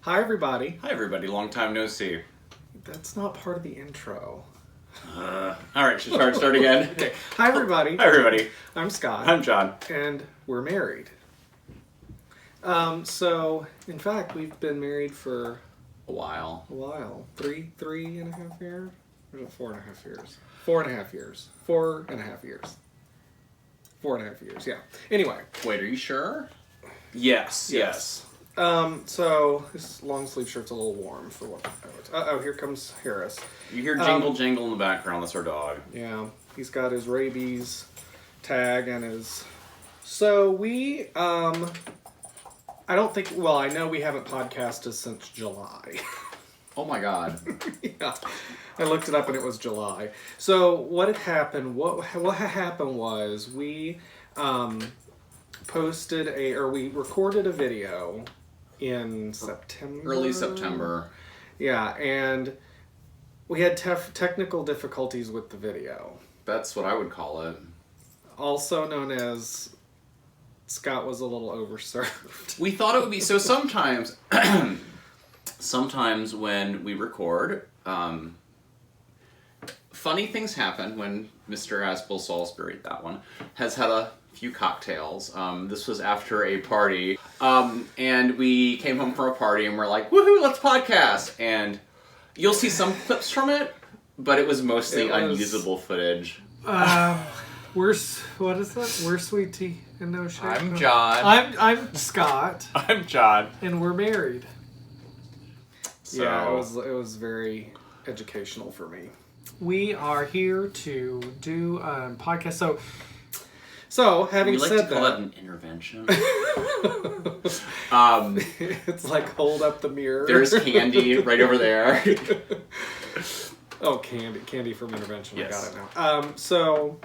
Hi, everybody. Hi, everybody. Long time no see. That's not part of the intro. All right, should start again. Okay. Hi, everybody. Hi, everybody. I'm Scott. I'm John. And we're married. So, in fact, we've been married for A while. a while. Three and a half years? Or is it 4.5 years? 4.5 years. 4.5 years. 4.5 years, yeah. Anyway. Wait, are you sure? Yes. So, this long sleeve shirt's a little warm for what... Uh-oh, here comes Harris. You hear jingle jangle in the background. That's our dog. Yeah, he's got his rabies tag and his... So we, I don't think... Well, I know we haven't podcasted since July. Oh my God. Yeah, I looked it up and it was July. So what had happened? What had happened was we we recorded a video in September. Early September. Yeah, and we had technical difficulties with the video. That's what I would call it. Also known as Scott was a little overserved. We thought it would be... So sometimes... sometimes when we record, funny things happen when Mr. Aspel Salisbury, that one, has had a few cocktails. This was after a party. And we came home from a party and we're like, woohoo, let's podcast. And you'll see some clips from it, but it was mostly unusable footage. What is that? We're sweet tea and no shit. I'm John. I'm Scott. I'm John. And we're married. So, Yeah, it was very educational for me. We are here to do a podcast. So having we like said to call that, an intervention. it's like hold up the mirror. There's candy right over there. Oh, candy from intervention. Yes. I got it now. So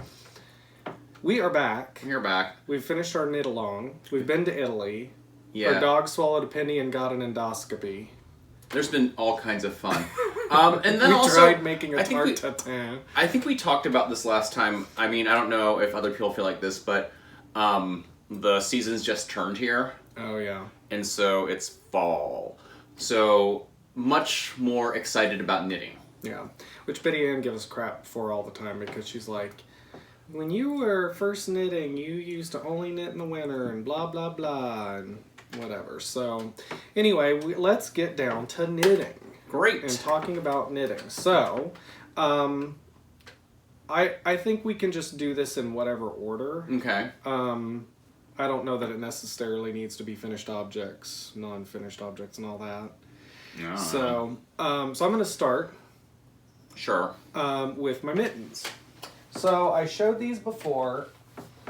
we are back. We're back. We've finished our knit along. We've been to Italy. Yeah. Our dog swallowed a penny and got an endoscopy. There's been all kinds of fun. And then we also tried making a tarte tatin. I think we talked about this last time. I mean, I don't know if other people feel like this, but the season's just turned here. Oh, yeah. And so it's fall. So much more excited about knitting. Yeah. Which Betty Ann gives us crap for all the time because she's like, when you were first knitting, you used to only knit in the winter and blah, blah, blah, and whatever. So anyway, let's get down to knitting. Great. And talking about knitting. So, I think we can just do this in whatever order. Okay. I don't know that it necessarily needs to be finished objects, non-finished objects, and all that. No. So I'm going to start. Sure. With my mittens. So I showed these before,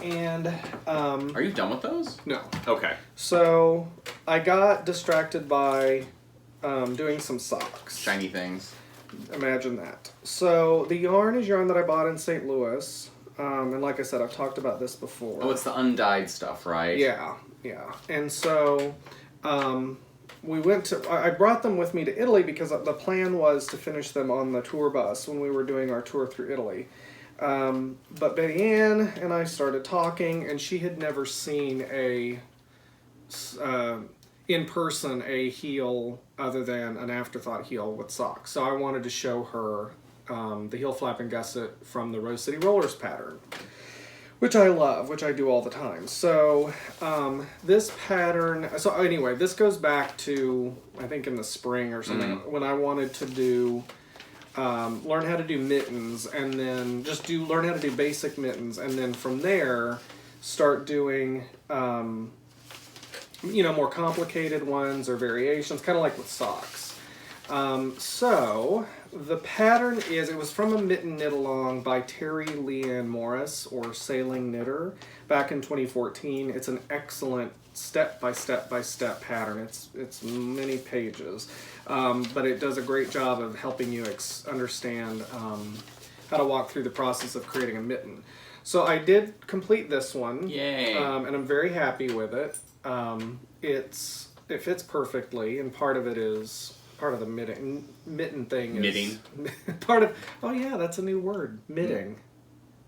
and Are you done with those? no. Okay. So I got distracted by doing some socks. Shiny things. Imagine that. So the yarn is yarn that I bought in St. Louis, and like I said, I've talked about this before. Oh, it's the undyed stuff, right? Yeah. And so we went to. I brought them with me to Italy because the plan was to finish them on the tour bus when we were doing our tour through Italy. But Betty Ann and I started talking, and she had never seen in person a heel other than an afterthought heel with socks. So I wanted to show her the heel flap and gusset from the Rose City Rollers pattern, which I love, which I do all the time. So this pattern, so anyway, this goes back to, I think in the spring or something, when I wanted to do, learn how to do mittens, and then just learn how to do basic mittens, and then from there start doing, more complicated ones or variations, kind of like with socks. So the pattern it was from a mitten knit along by Terry Leanne Morris, or Sailing Knitter, back in 2014. It's an excellent step-by-step pattern. It's many pages, but it does a great job of helping you understand how to walk through the process of creating a mitten. So I did complete this one. Yay. And I'm very happy with it. It fits perfectly, and part of the mitten thing is... Knitting. Oh yeah, that's a new word. Mitting.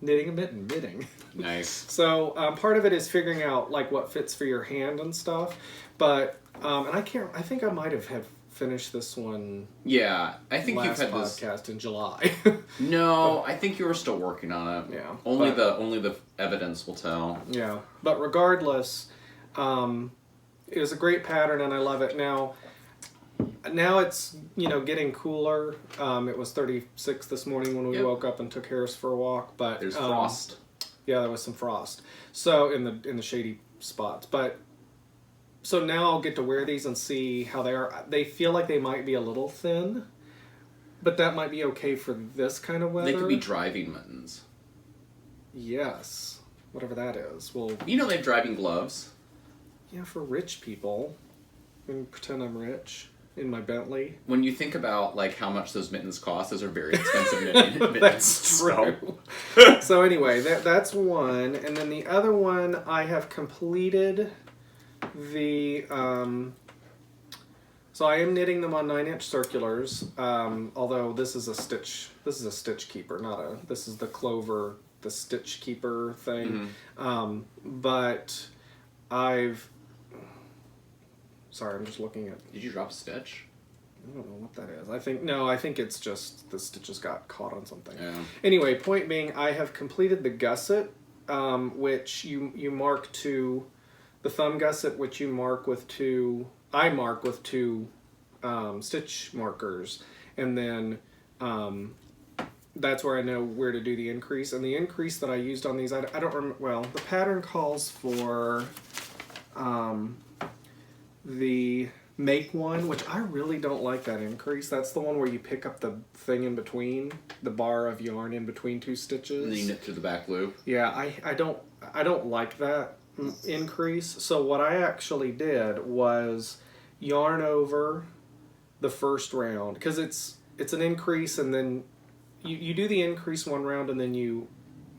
knitting a mitten, knitting. Nice. So part of it is figuring out like what fits for your hand and stuff, but and I think I might have finished this one. Yeah, I think you've last had this podcast in July. No, I think you were still working on it. Yeah, only the evidence will tell. Yeah, but regardless, it was a great pattern and I love it. Now it's getting cooler. It was 36 this morning when we woke up and took Harris for a walk, but there's frost. Yeah, there was some frost. So in the shady spots, but so now I'll get to wear these and see how they are. They feel like they might be a little thin, but that might be okay for this kind of weather. They could be driving mittens. Yes, whatever that is. Well, they have driving gloves. Yeah, for rich people. I mean, pretend I'm rich in my Bentley. When you think about like how much those mittens cost, those are very expensive mittens. That's true. So anyway, that's one, and then the other one I have completed the. So I am knitting them on 9-inch circulars. Although this is a stitch keeper, not a. This is the Clover, the stitch keeper thing. Mm-hmm. But Sorry, I'm just looking at... Did you drop a stitch? I don't know what that is. I think it's just the stitches got caught on something. Yeah. Anyway, point being, I have completed the gusset, which you mark to... The thumb gusset, which I mark with two stitch markers. And then that's where I know where to do the increase. And the increase that I used on these, I don't remember... Well, the pattern calls for... the make one, which I really don't like that increase. That's the one where you pick up the thing in between, the bar of yarn in between two stitches. And then you knit through the back loop. Yeah, I don't like that increase. So what I actually did was yarn over the first round, because it's an increase, and then you do the increase one round and then you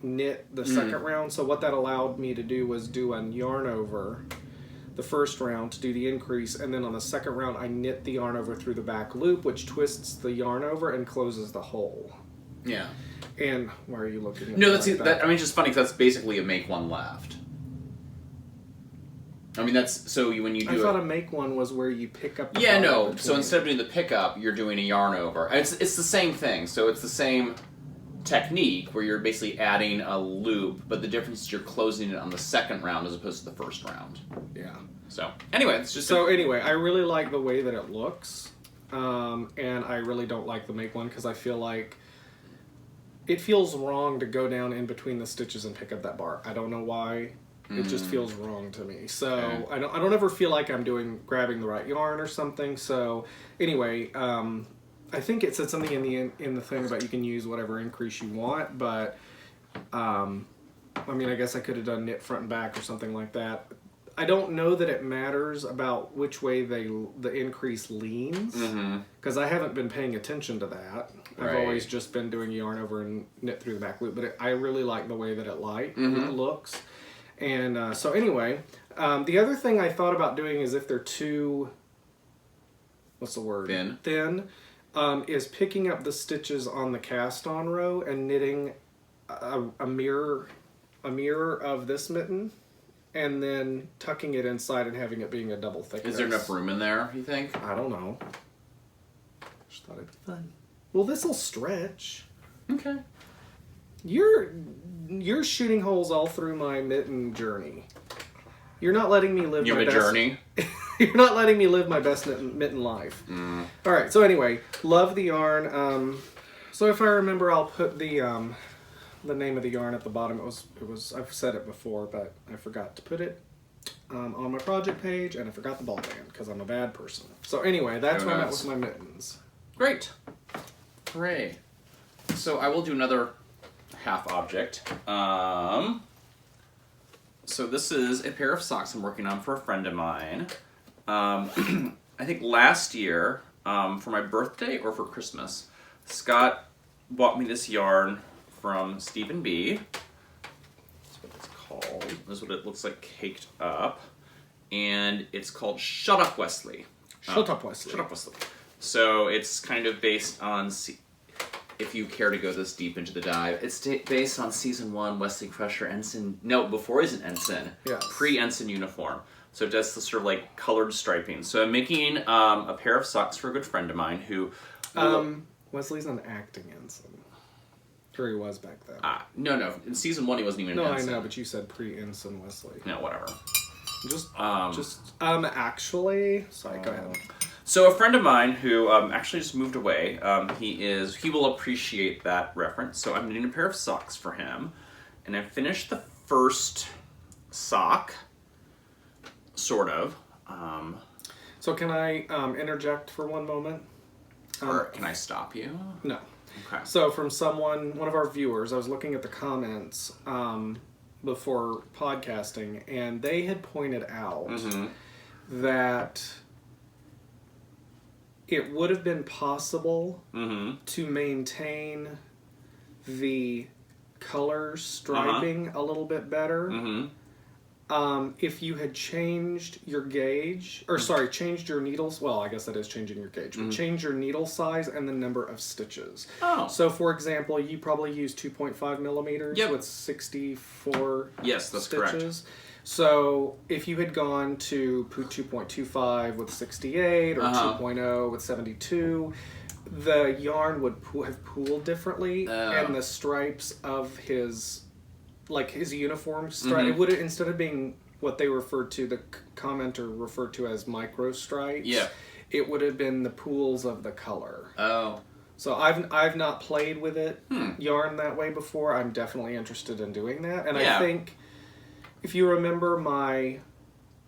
knit the second round. So what that allowed me to do was do a yarn over the first round to do the increase, and then on the second round I knit the yarn over through the back loop, which twists the yarn over and closes the hole. Yeah. And why are you looking at No, that? I mean, it's just funny because that's basically a make one left. I mean, that's so when you do. I thought a make one was where you pick up. The no. So instead of doing the pickup, you're doing a yarn over. It's the same thing. So it's the same technique where you're basically adding a loop, but the difference is you're closing it on the second round as opposed to the first round. Yeah. So anyway, it's just anyway, I really like the way that it looks, and I really don't like the make one because I feel like it feels wrong to go down in between the stitches and pick up that bar. I don't know why. It just feels wrong to me. So okay. I don't ever feel like I'm grabbing the right yarn or something. So anyway, I think it said something in the thing about you can use whatever increase you want, but I mean, I guess I could have done knit front and back or something like that. I don't know that it matters about which way the increase leans, because I haven't been paying attention to that. I've always just been doing yarn over and knit through the back loop, but I really like the way that it looks. And so anyway, the other thing I thought about doing is if they're too, what's the word? Thin. Is picking up the stitches on the cast-on row and knitting a mirror of this mitten, and then tucking it inside and having it being a double thickness. Is there enough room in there, you think? I don't know. Just thought it'd be fun. Well, this'll stretch. Okay. You're shooting holes all through my mitten journey. You're not letting me live my best... journey? You're not letting me live my best mitten life. All right, so anyway, love the yarn. So if I remember, I'll put the name of the yarn at the bottom. It was I've said it before, but I forgot to put it on my project page, and I forgot the ball band because I'm a bad person. So anyway, that's where I'm at with my mittens. Great. Hooray. So I will do another half object. So this is a pair of socks I'm working on for a friend of mine. I think last year, for my birthday or for Christmas, Scott bought me this yarn from Stephen B. That's what it's called. This is what it looks like caked up. And it's called Shut Up, Wesley. Shut Up, Wesley. Shut Up, Wesley. So it's kind of based on if you care to go this deep into the dive. It's based on season 1 Wesley Crusher Ensign. No, before he's an ensign. Yes. Pre-ensign uniform. So it does the sort of like colored striping. So I'm making a pair of socks for a good friend of mine who. Wesley's an acting ensign. Or he was back then. No. In season 1 he wasn't even an ensign. No, I know, but you said pre-ensign Wesley. No, whatever. Actually, sorry, go ahead. So a friend of mine who actually just moved away, he will appreciate that reference. So I'm doing a pair of socks for him, and I finished the first sock, sort of. So can I interject for one moment? Or can I stop you? No. Okay. So from one of our viewers, I was looking at the comments before podcasting, and they had pointed out that it would have been possible to maintain the color striping a little bit better if you had changed your gauge, or changed your needles. Well, I guess that is changing your gauge, but change your needle size and the number of stitches. Oh. So, for example, you probably use 2.5 millimeters with 64 that's stitches. Correct. So, if you had gone to 2.25 with 68 or 2.0 with 72, the yarn would have pooled differently, and the stripes of his uniform stripe, it would have, instead of being what they referred to, the commenter referred to as micro stripes, it would have been the pools of the color. Oh. So I've not played with it yarn that way before. I'm definitely interested in doing that, and I think if you remember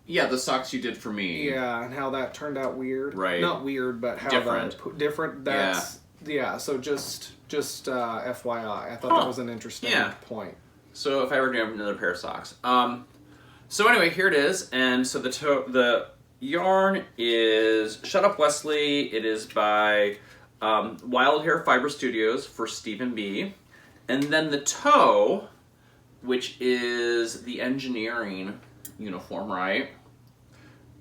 the socks you did for me. Yeah, and how that turned out weird. Right. Not weird, but how different. That's So just FYI, I thought that was an interesting point. So if I were to do another pair of socks. So anyway, here it is. And so the yarn is Shut Up Wesley. It is by Wild Hair Fiber Studios for Stephen B. And then the toe, which is the engineering uniform, right?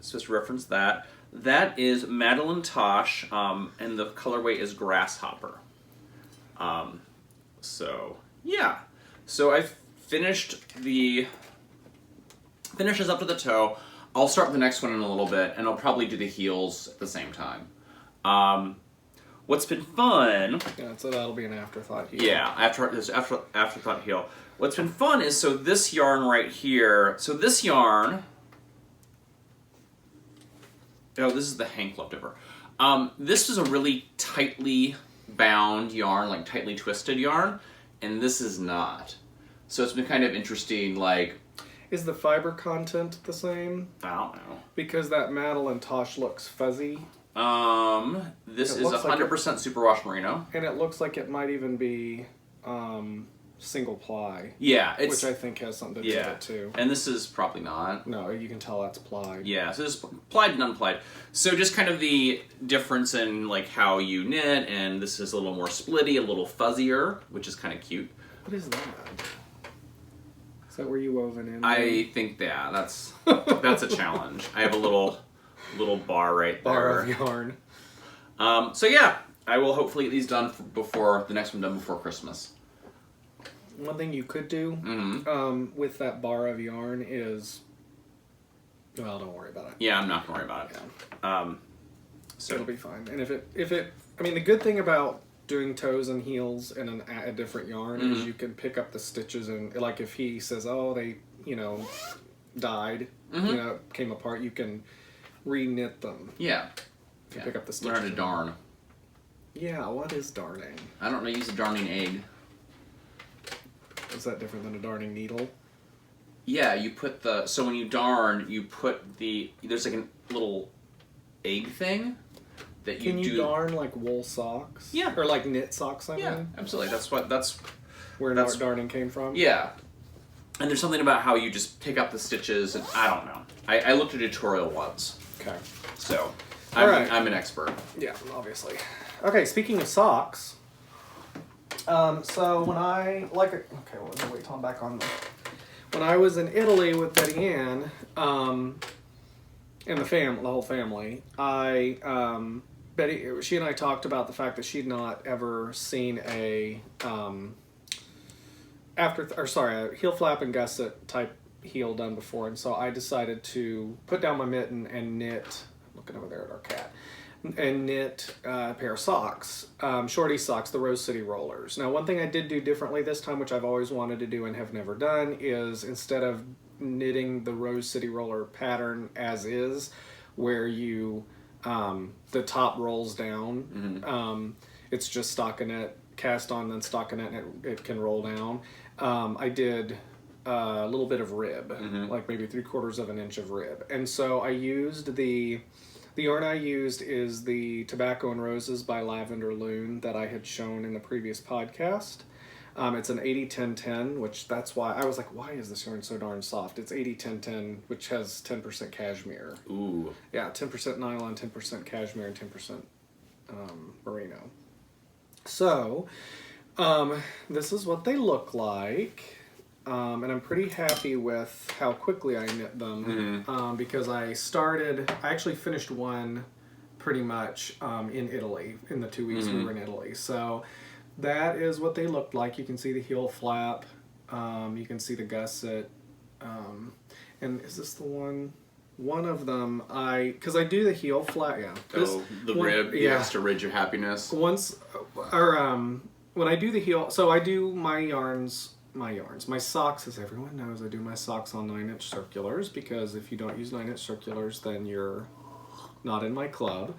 So just reference that. That is Madeline Tosh, and the colorway is Grasshopper. So I finishes up to the toe. I'll start the next one in a little bit, and I'll probably do the heels at the same time. What's been fun? Yeah, so that'll be an afterthought heel. Yeah, afterthought heel. What's been fun is this yarn right here. So this yarn. Oh, this is the Hank leftover. This is a really tightly bound yarn, like tightly twisted yarn, and this is not. So it's been kind of interesting, like... Is the fiber content the same? I don't know. Because that Madeline Tosh looks fuzzy. This is 100% superwash merino. And it looks like it might even be single ply. Yeah, which I think has something to do with it too. And this is probably not. No, you can tell that's plied. Yeah, so this is plied and unplied. So just kind of the difference in like how you knit, and this is a little more splitty, a little fuzzier, which is kind of cute. What is that? Is that where you woven in? I think that's a challenge. I have a little bar right there. Bar of yarn. So yeah, I will hopefully get these done before the next one done before Christmas. One thing you could do with that bar of yarn is, well, don't worry about it. Yeah, I'm not gonna worry about it. Yeah. So it'll be fine. And if it, I mean, the good thing about doing toes and heels in a different yarn is you can pick up the stitches, and like if he says, oh, they, died, came apart, you can re-knit them. Yeah. If you pick up the stitches. Learn to darn. Yeah, what is darning? I don't know, use a darning egg. Is that different than a darning needle? Yeah, you put so when you darn, you put there's like a little egg thing that you do. Can you darn like wool socks? Yeah. Or like knit socks, I mean? Absolutely. That's where darning came from? Yeah. And there's something about how you just pick up the stitches, and I don't know. I looked at a tutorial once. Okay. So, I'm an expert. Yeah, obviously. Okay, speaking of socks, so when let me wait till I'm back on. When I was in Italy with Betty Ann, and the whole family, Betty she and I talked about the fact that she'd not ever seen a a heel flap and gusset type heel done before, and so I decided to put down my mitten and knit. Looking over there at our cat. And knit a pair of socks, shorty socks, the Rose City Rollers. Now, one thing I did do differently this time, which I've always wanted to do and have never done, is instead of knitting the Rose City Roller pattern as is, where you the top rolls down, it's just stockinette, cast on, then stockinette, and it can roll down. I did a little bit of rib, like maybe 3/4 of an inch of rib, and so I used the yarn I used is the Tobacco and Roses by Lavender Loon that I had shown in the previous podcast. It's an 80-10-10, which that's why I was like, why is this yarn so darn soft? It's 80-10-10, which has 10% cashmere. Ooh. Yeah, 10% nylon, 10% cashmere, and 10% merino. So, this is what they look like. And I'm pretty happy with how quickly I knit them, because I actually finished one pretty much in Italy, in the 2 weeks we were in Italy. So that is what they looked like. You can see the heel flap, you can see the gusset, and is this the one? One of them, because I do the heel flap, yeah. Rib, the extra ridge of happiness. When I do the heel, so I do my socks, as everyone knows, I do my socks on 9-inch circulars, because if you don't use 9-inch circulars, then you're not in my club.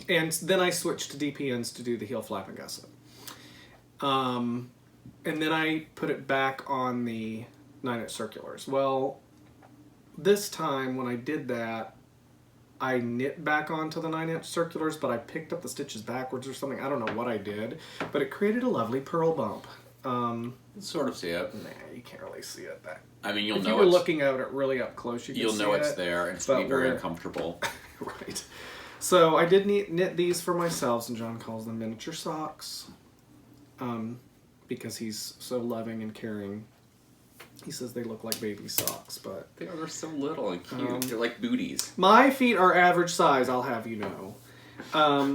And then I switched to DPNs to do the heel flap and gusset. And then I put it back on the 9-inch circulars. Well, this time when I did that, I knit back onto the 9-inch circulars, but I picked up the stitches backwards or something. I don't know what I did, but it created a lovely purl bump. Sort of see it. Nah, you can't really see it. I mean, if you were looking at it really up close, you'll know it's there, and it's going to be very uncomfortable. Right. So I did knit these for myself, and John calls them miniature socks, because he's so loving and caring. He says they look like baby socks, but they're so little and cute. They're like booties. My feet are average size, I'll have you know.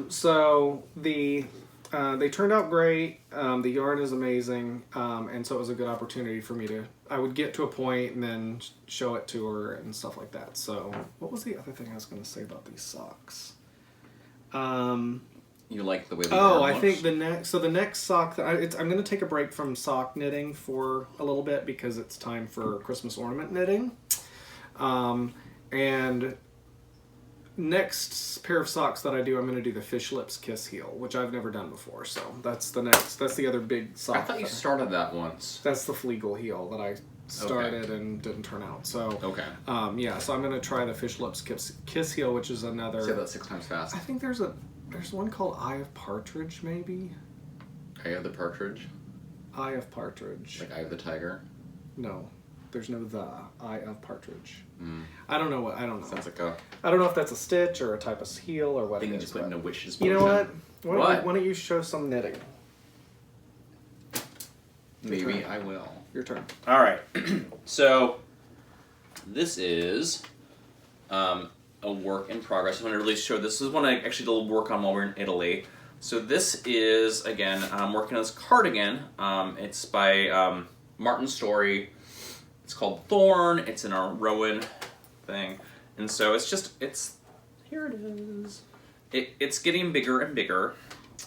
So they turned out great. The yarn is amazing, and so it was a good opportunity for me I would get to a point and then show it to her and stuff like that. So what was the other thing I was going to say about these socks? You like the way the yarn looks? I think the next sock that I'm going to take a break from sock knitting for a little bit, because it's time for Christmas ornament knitting. And next pair of socks that I do, I'm going to do the Fish Lips Kiss heel, which I've never done before. So that's the other big sock. I thought you started that once. That's the Fleagle heel that I started and didn't turn out. So okay. So I'm going to try the Fish Lips Kiss heel, which is another. Say that 6 times fast. I think there's one called Eye of Partridge, maybe. Eye of the Partridge? Eye of Partridge. Like Eye of the Tiger? No. There's no the. Eye of Partridge. I don't know. Sounds like I don't know if that's a stitch or a type of heel or what I think it you is. just went into wishes. You know what? Why don't you show some knitting? Maybe I will. Your turn. All right. So, this is a work in progress. I'm going to really show this. Is one I actually did work on while we were in Italy. So this is, again, I'm working on this cardigan. It's by Martin Story. It's called Thorn. It's in our Rowan thing. And so here it is. It's getting bigger and bigger.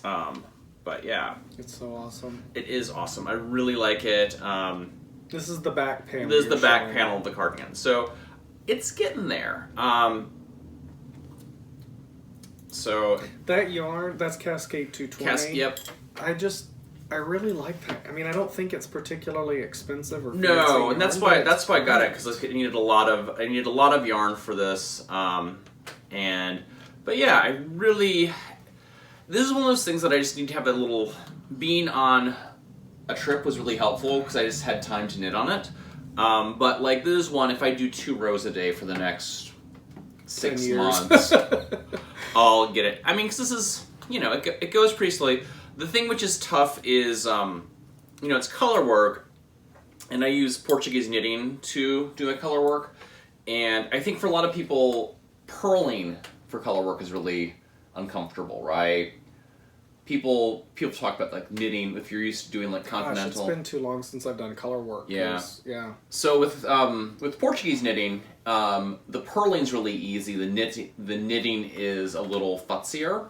But yeah. It's so awesome. It is awesome. I really like it. This is the back panel. This is the back panel of the cardigan. So it's getting there. So that yarn, that's Cascade 220. Yep. I really like that. I mean, I don't think it's particularly expensive or no, and that's why I got it, because I needed a lot of yarn for this. But yeah, this is one of those things that I just need to have a little. Being on a trip was really helpful because I just had time to knit on it. But like this is one, if I do 2 rows a day for the next 6 months, I'll get it. I mean, because this is, it goes pretty slowly. The thing which is tough is, it's color work, and I use Portuguese knitting to do my color work. And I think for a lot of people, purling for color work is really uncomfortable, right? People talk about like knitting if you're used to doing like continental. Gosh, it's been too long since I've done color work. Yeah. Yeah. So with Portuguese knitting, the purling's really easy. The knitting is a little futzier.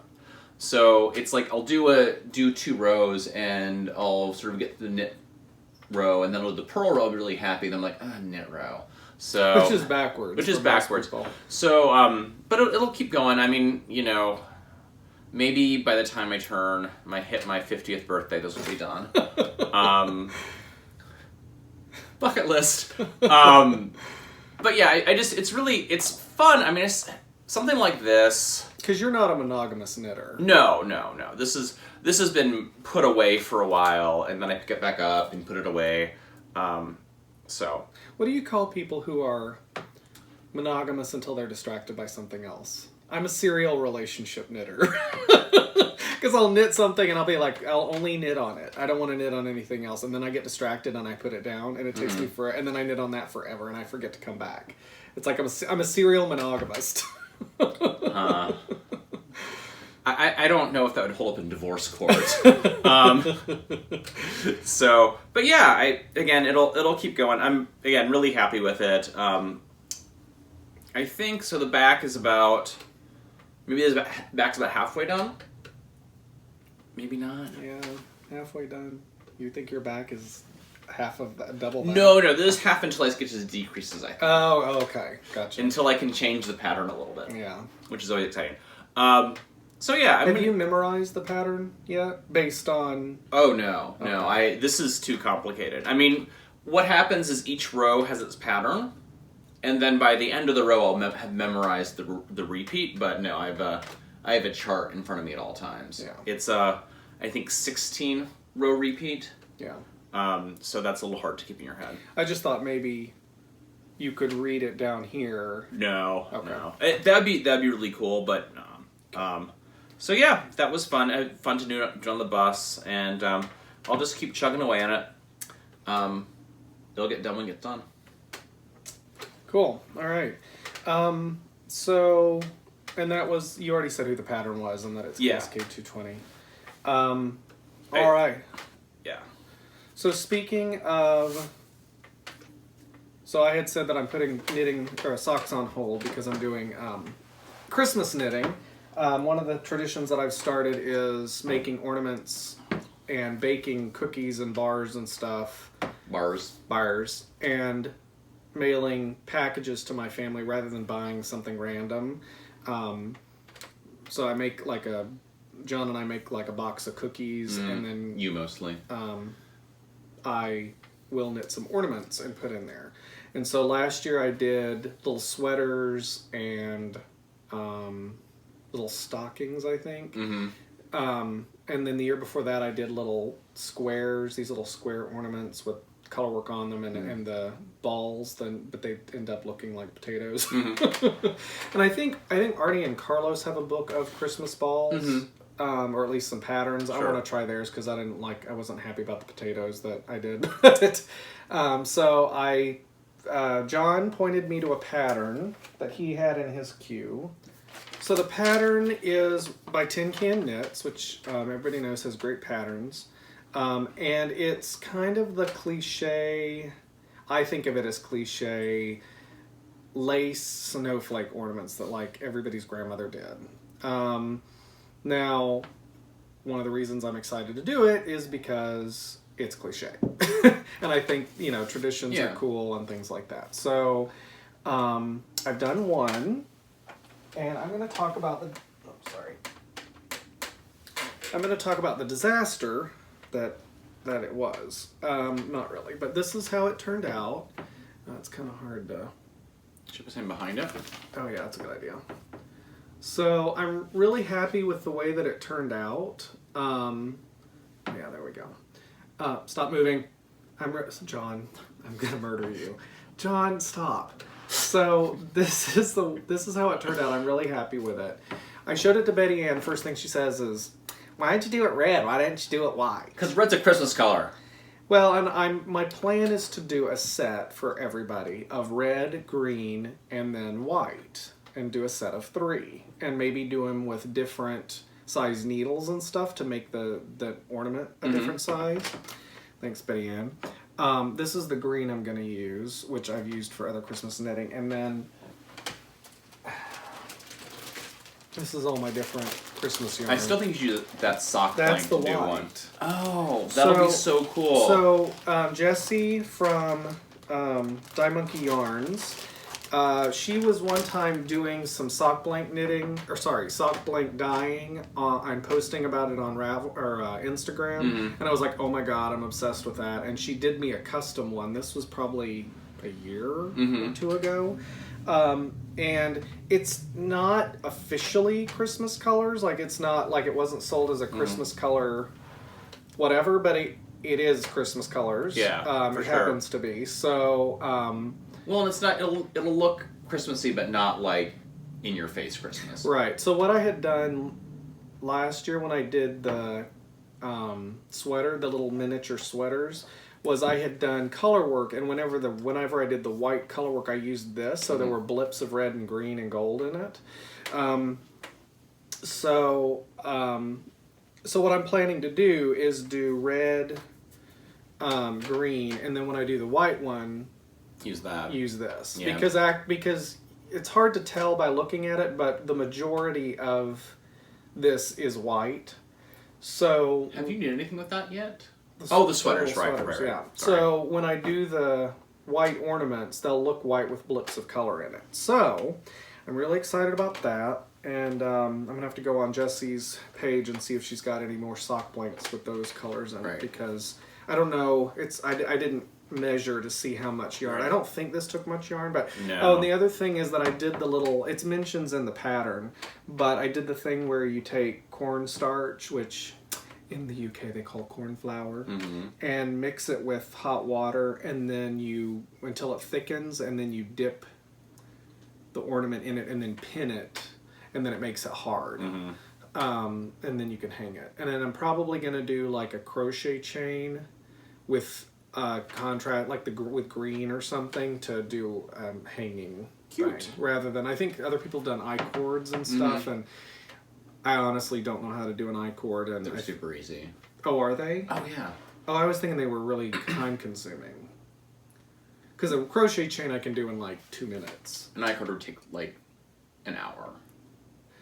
So it's like I'll do 2 rows and I'll sort of get to the knit row, and then with the purl row I'll be really happy. Then I'm like, knit row. So which is backwards. So but it'll keep going. I mean, maybe by the time I hit my 50th birthday, this will be done. Bucket list. But yeah, it's fun. I mean, it's something like this. Because you're not a monogamous knitter. No. This has been put away for a while, and then I pick it back up and put it away. So. What do you call people who are monogamous until they're distracted by something else? I'm a serial relationship knitter. Because I'll knit something and I'll be like, I'll only knit on it. I don't want to knit on anything else. And then I get distracted and I put it down, and it takes me and then I knit on that forever and I forget to come back. It's like I'm a serial monogamist. I don't know if that would hold up in divorce court. So, but yeah, it'll keep going. I'm again really happy with it. I think so. The back is back's about halfway done. Maybe not. Yeah, halfway done. You think your back is half of that, double that? No, this is half until I get to the decreases, I think. Oh, okay. Gotcha. Until I can change the pattern a little bit. Yeah. Which is always exciting. So yeah. Have you memorized the pattern yet? Based on... Oh, no. Okay. No, this is too complicated. I mean, what happens is each row has its pattern, and then by the end of the row I'll have memorized the repeat, but no, I have a chart in front of me at all times. Yeah. It's I think 16 row repeat. Yeah. So that's a little hard to keep in your head. I just thought maybe you could read it down here. No. Okay. No. That'd be really cool, but so yeah, that was fun. Fun to do it on the bus, and I'll just keep chugging away on it. It'll get done when it gets done. Cool. All right. So, and that was, you already said who the pattern was and that it's KSK220. All right. Yeah. So speaking of, so I had said that I'm putting knitting or socks on hold because I'm doing Christmas knitting. One of the traditions that I've started is making ornaments and baking cookies and bars and stuff. Bars. And mailing packages to my family rather than buying something random. So I make John and I make like a box of cookies, and then... You mostly. I will knit some ornaments and put in there. And so last year I did little sweaters and little stockings, I think. And then the year before that I did little squares, these little square ornaments with color work on them and the balls, but they end up looking like potatoes. And I think Artie and Carlos have a book of Christmas balls. Or at least some patterns. Sure. I want to try theirs because I wasn't happy about the potatoes that I did. So John pointed me to a pattern that he had in his queue. So the pattern is by Tin Can Knits, which everybody knows has great patterns. And it's kind of the cliche, I think of it as cliche, lace snowflake ornaments that like everybody's grandmother did. Now, one of the reasons I'm excited to do it is because it's cliche. And I think, traditions are cool and things like that. So, I've done one, and I'm going to talk about I'm going to talk about the disaster that it was. Not really, but this is how it turned out. It's kind of hard to... Should I put something behind it? Oh yeah, that's a good idea. So I'm really happy with the way that it turned out. Yeah, there we go. Stop moving. John, I'm gonna murder you. John, stop. So this is how it turned out. I'm really happy with it. I showed it to Betty Ann. First thing she says is, "Why didn't you do it red? Why didn't you do it white?" Because red's a Christmas color. Well, and my plan is to do a set for everybody of red, green, and then white. and do a set of 3, and maybe do them with different size needles and stuff to make the ornament a different size. Thanks, Betty Ann. This is the green I'm going to use, which I've used for other Christmas knitting, and then this is all my different Christmas yarn. I still think you should use that sock That's blank the to do white. one. Oh, that'll be so cool. So Jessie from Dye Monkey Yarns, she was one time doing some sock blank sock blank dyeing. I'm posting about it on Instagram, and I was like, oh my god, I'm obsessed with that. And she did me a custom one. This was probably a year or 2 ago. And it's not officially Christmas colors, like it's not like it wasn't sold as a Christmas color whatever, but it is Christmas colors. Yeah, for it sure. happens to be. So well, and it's not, it'll look Christmassy, but not like in your face Christmas. right. So what I had done last year when I did the sweater, the little miniature sweaters, was I had done color work, and whenever I did the white color work, I used this, so there were blips of red and green and gold in it. So what I'm planning to do is do red, green, and then when I do the white one, Use that. use this. Yeah. Because it's hard to tell by looking at it, but the majority of this is white. So Have you knit anything with that yet? The sweaters, right. Yeah. Sorry. So when I do the white ornaments, they'll look white with blips of color in it. So I'm really excited about that. And I'm going to have to go on Jessie's page and see if she's got any more sock blanks with those colors in it. Because I don't know. I didn't measure to see how much yarn. I don't think this took much yarn. But No. Oh, and the other thing is that I did the little, it's mentions in the pattern, but I did the thing where you take cornstarch, which in the UK they call corn flour, and mix it with hot water, and then until it thickens, and then you dip the ornament in it and then pin it, and then it makes it hard. And then you can hang it. And then I'm probably going to do like a crochet chain with contrast, like with green or something, to do hanging. Cute. Thing, rather than, I think other people have done I-cords and stuff, and I honestly don't know how to do an I-cord. And They're super easy. Oh, are they? Oh, yeah. Oh, I was thinking they were really time-consuming. Because a crochet chain I can do in like 2 minutes. An I-cord would take like an hour.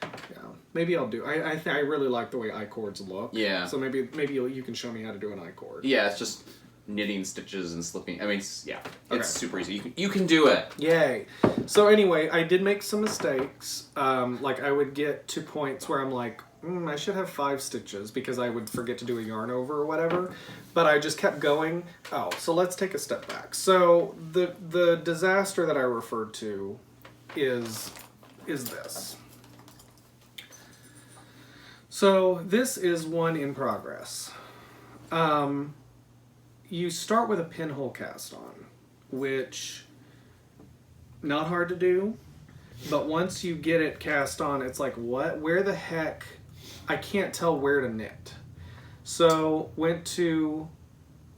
Yeah, maybe I'll do. I really like the way I-cords look. Yeah. So maybe you can show me how to do an I-cord. Yeah, it's just knitting stitches and slipping. I mean, it's Okay. super easy. You can do it. Yay. So anyway, I did make some mistakes. Like I would get to points where I'm like, I should have 5 stitches, because I would forget to do a yarn over or whatever. But I just kept going. Oh, so let's take a step back. So the disaster that I referred to is this. So this is one in progress. You start with a pinhole cast on, which not hard to do, but once you get it cast on, it's like, what? Where the heck? I can't tell where to knit. So went to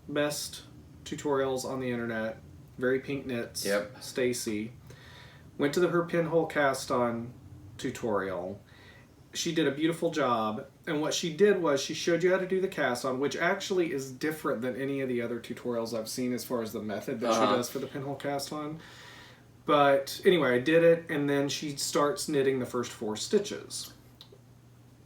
best tutorials on the internet, Very Pink Knits, Yep. Stacy. Went to her pinhole cast on tutorial. She did a beautiful job, and what she did was she showed you how to do the cast on, which actually is different than any of the other tutorials I've seen as far as the method that she does for the pinhole cast on. But anyway, I did it, and then she starts knitting the first 4 stitches.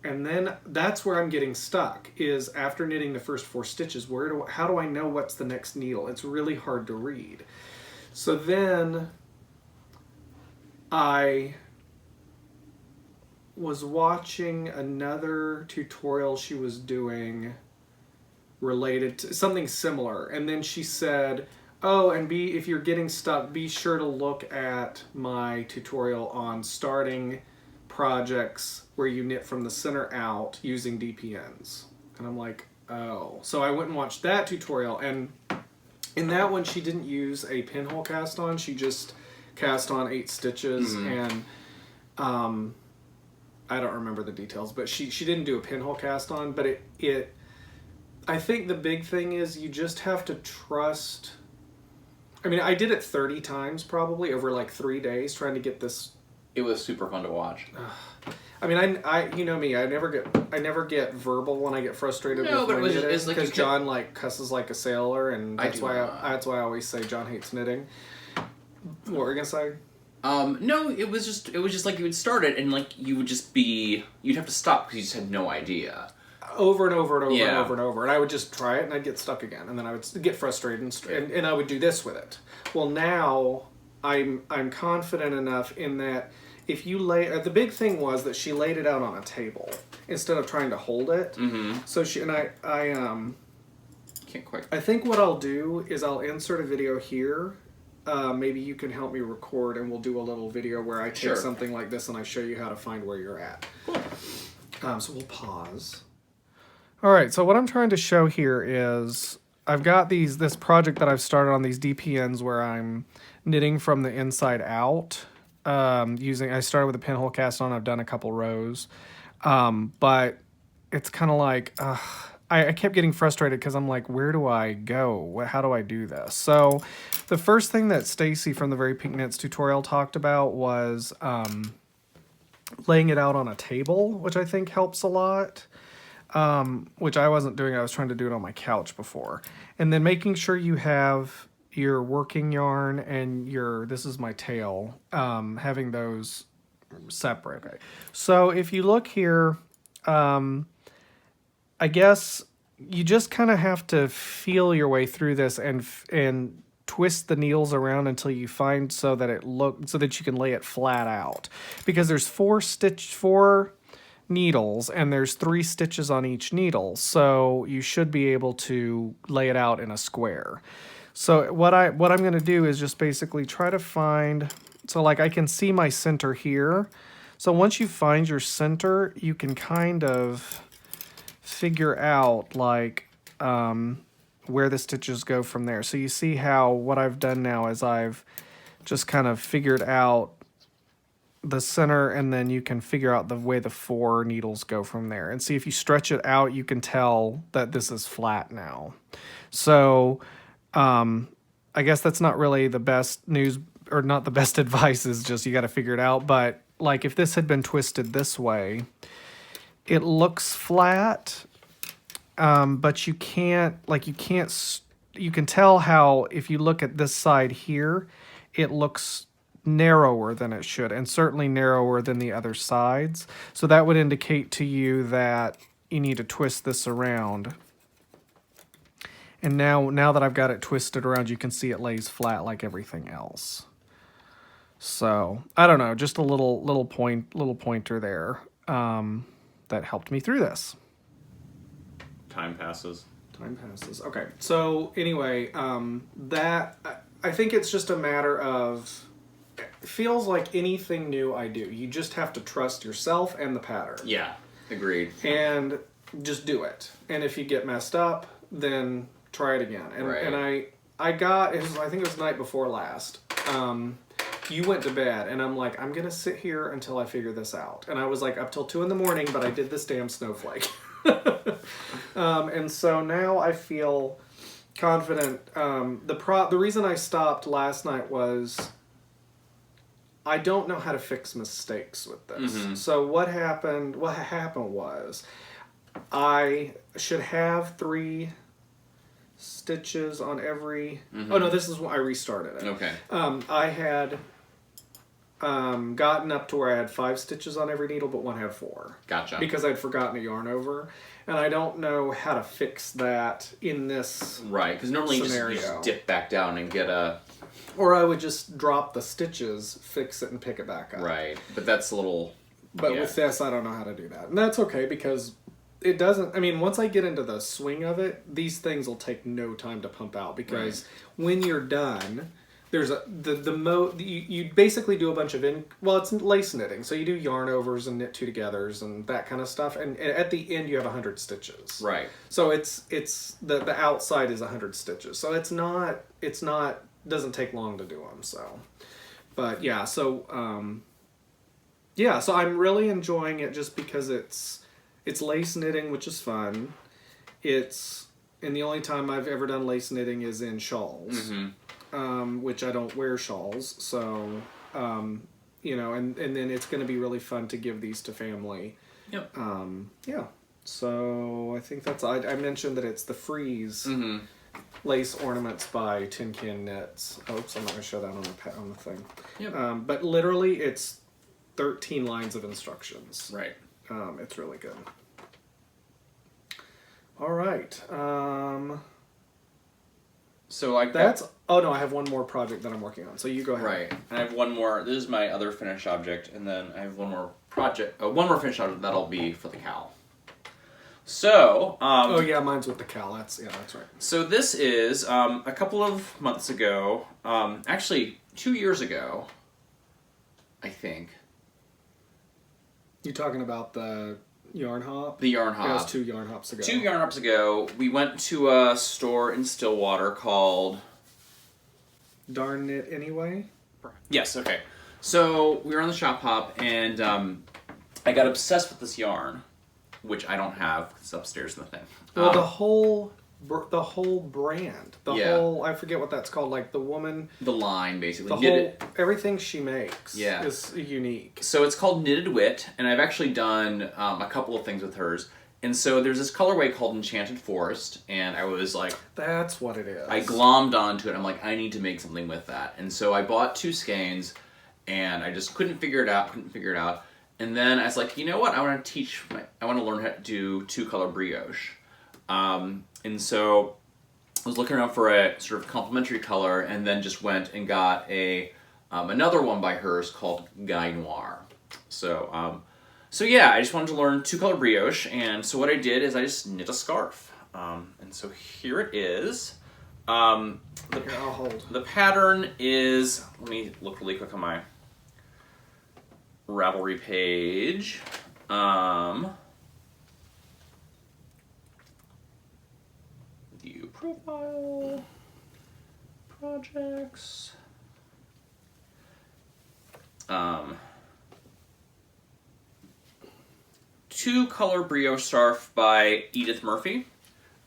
And then that's where I'm getting stuck, is after knitting the first 4 stitches, how do I know what's the next needle? It's really hard to read. So then I was watching another tutorial she was doing related to something similar, and then she said, oh, and if you're getting stuck, be sure to look at my tutorial on starting projects where you knit from the center out using DPNs. And I'm like, oh. So I went and watched that tutorial, and in that one she didn't use a pinhole cast on, she just cast on 8 stitches, and I don't remember the details, but she didn't do a pinhole cast on, but it I think the big thing is you just have to trust. I mean, I did it 30 times probably over like 3 days trying to get this It was super fun to watch. I mean, I you know me, I never get verbal when I get frustrated No, with but my it was knitting, it's like because John like cusses like a sailor, and I do not. that's why I always say John hates knitting. What were you gonna say? No, it was just like you would start it and like you would just be you'd have to stop because you just had no idea. Over and over and over and Yeah. over and over, and I would just try it and I'd get stuck again, and then I would get frustrated and I would do this with it. Well, now I'm confident enough in that if you lay the big thing was that she laid it out on a table instead of trying to hold it. Mm-hmm. So she and I Can't quite. I think what I'll do is I'll insert a video here. Maybe you can help me record, and we'll do a little video where I take Sure. something like this and I show you how to find where you're at. Cool. So we'll pause. All right, so what I'm trying to show here is I've got this project that I've started on these DPNs where I'm knitting from the inside out. I started with a pinhole cast on. I've done a couple rows, but it's kind of like I kept getting frustrated because I'm like, where do I go? How do I do this? So the first thing that Stacy from the Very Pink Knits tutorial talked about was laying it out on a table, which I think helps a lot. Which I wasn't doing. I was trying to do it on my couch before. And then making sure you have your working yarn and this is my tail, having those separate. Okay. So if you look here, I guess you just kind of have to feel your way through this and twist the needles around until you find so that you can lay it flat out, because there's four needles and there's 3 stitches on each needle, so you should be able to lay it out in a square. So what I'm going to do is just basically try to find, so like I can see my center here. So once you find your center, you can kind of figure out like where the stitches go from there. So you see how what I've done now is I've just kind of figured out the center, and then you can figure out the way the 4 needles go from there. And see, if you stretch it out, you can tell that this is flat now. So I guess that's not really the best news, or not the best advice, is just you got to figure it out. But like if this had been twisted this way, it looks flat, but you can tell how if you look at this side here, it looks narrower than it should, and certainly narrower than the other sides. So that would indicate to you that you need to twist this around. And now that I've got it twisted around, you can see it lays flat like everything else. So I don't know, just a little pointer there that helped me through this. Time passes. Okay. So anyway, that I think it's just a matter of, it feels like anything new I do, you just have to trust yourself and the pattern. Yeah, agreed. And just do it. And if you get messed up, then try it again. And right. and I think it was the night before last. You went to bed, and I'm like, I'm gonna sit here until I figure this out. And I was like up till 2 a.m, but I did this damn snowflake. And so now I feel confident. The reason I stopped last night was I don't know how to fix mistakes with this. Mm-hmm. So what happened was I should have 3 stitches on every... Mm-hmm. Oh no, this is when I restarted it. Okay. I had gotten up to where I had 5 stitches on every needle, but one had 4. Gotcha. Because I'd forgotten to yarn over. And I don't know how to fix that in this right, because normally you just dip back down and get a... Or I would just drop the stitches, fix it, and pick it back up. Right, but that's a little... But with this, I don't know how to do that. And that's okay, because it doesn't... I mean, once I get into the swing of it, these things will take no time to pump out. Because when you're done, there's you basically do a bunch of... it's lace knitting. So you do yarn overs and knit 2 togethers and that kind of stuff. And at the end, you have 100 stitches. Right. So it's the outside is 100 stitches. So it's not doesn't take long to do them. So, but yeah, so so I'm really enjoying it just because it's lace knitting, which is fun. And the only time I've ever done lace knitting is in shawls, which I don't wear shawls. So, you know, and then it's going to be really fun to give these to family. Yep. Yeah. So I think that's, I mentioned that it's the Freeze lace ornaments by Tin Can Knits. Oops, I'm not going to show that on the thing. Yep. But literally it's 13 lines of instructions. Right. It's really good. All right. So like that's. Oh no, I have one more project that I'm working on. So you go ahead. Right. And I have one more. This is my other finished object, and then I have one more project. One more finished object that'll be for the cowl. So. Oh yeah, mine's with the cowl. That's right. So this is a couple of months ago. Actually, 2 years ago. I think. You talking about the yarn hop? The yarn hop. Yeah, it was 2 yarn hops ago. 2 yarn hops ago, we went to a store in Stillwater called Darn It Anyway? Yes, okay. So we were on the shop hop, and I got obsessed with this yarn, which I don't have. It's upstairs in the thing. Well, the whole brand, Yeah. whole, I forget what that's called, like the woman, The line, basically. the Knitted, whole, everything she makes Yeah. is unique. So it's called Knitted Wit, and I've actually done a couple of things with hers. And so there's this colorway called Enchanted Forest, and I was like... That's what it is. I glommed onto it. I'm like, I need to make something with that. And so I bought 2 skeins, and I just couldn't figure it out. And then I was like, you know what? I want to learn how to do 2-color brioche. And so I was looking around for a sort of complementary color, and then just went and got another one by hers called Guy Noir. So yeah, I just wanted to learn 2-color brioche, and so what I did is I just knit a scarf. And so here it is. Here, I'll hold. The pattern is, let me look really quick on my Ravelry page. View profile, projects. 2-color brioche scarf by Edith Murphy.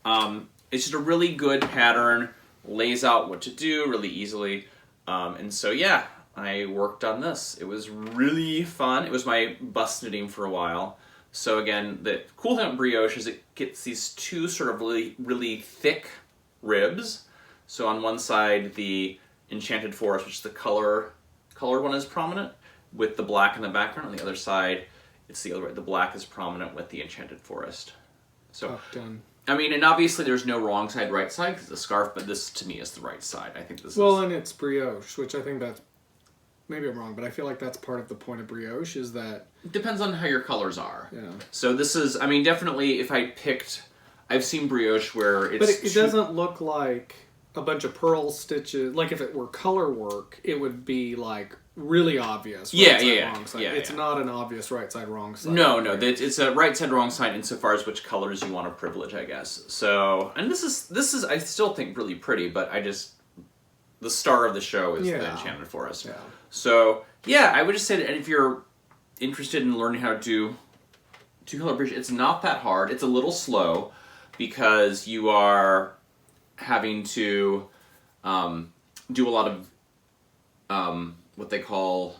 It's just a really good pattern, lays out what to do really easily. And so yeah, I worked on this. It was really fun. It was my bust knitting for a while. So again, the cool thing about brioche is it gets these 2 sort of really, really thick ribs. So on one side, the Enchanted Forest, which is the colored one, is prominent with the black in the background. On the other side, it's the other way. The black is prominent with the Enchanted Forest. So, done. I mean, and obviously there's no wrong side, right side, because it's a scarf, but this to me is the right side. I think this is... Well, and it's brioche, which I think that's... Maybe I'm wrong, but I feel like that's part of the point of brioche, is that... It depends on how your colors are. Yeah. So this is, I mean, definitely if I picked... I've seen brioche where it's... But it doesn't look like a bunch of purl stitches. Like if it were color work, it would be like really obvious. Right side, wrong side. It's not an obvious right side, wrong side. No, it's a right side, wrong side insofar as which colors you want to privilege, I guess. So, and this is I still think really pretty, but the star of the show is the Enchanted Forest. Yeah. So, yeah, I would just say that if you're interested in learning how to do 2-color brioche, it's not that hard. It's a little slow because you are having to do a lot of what they call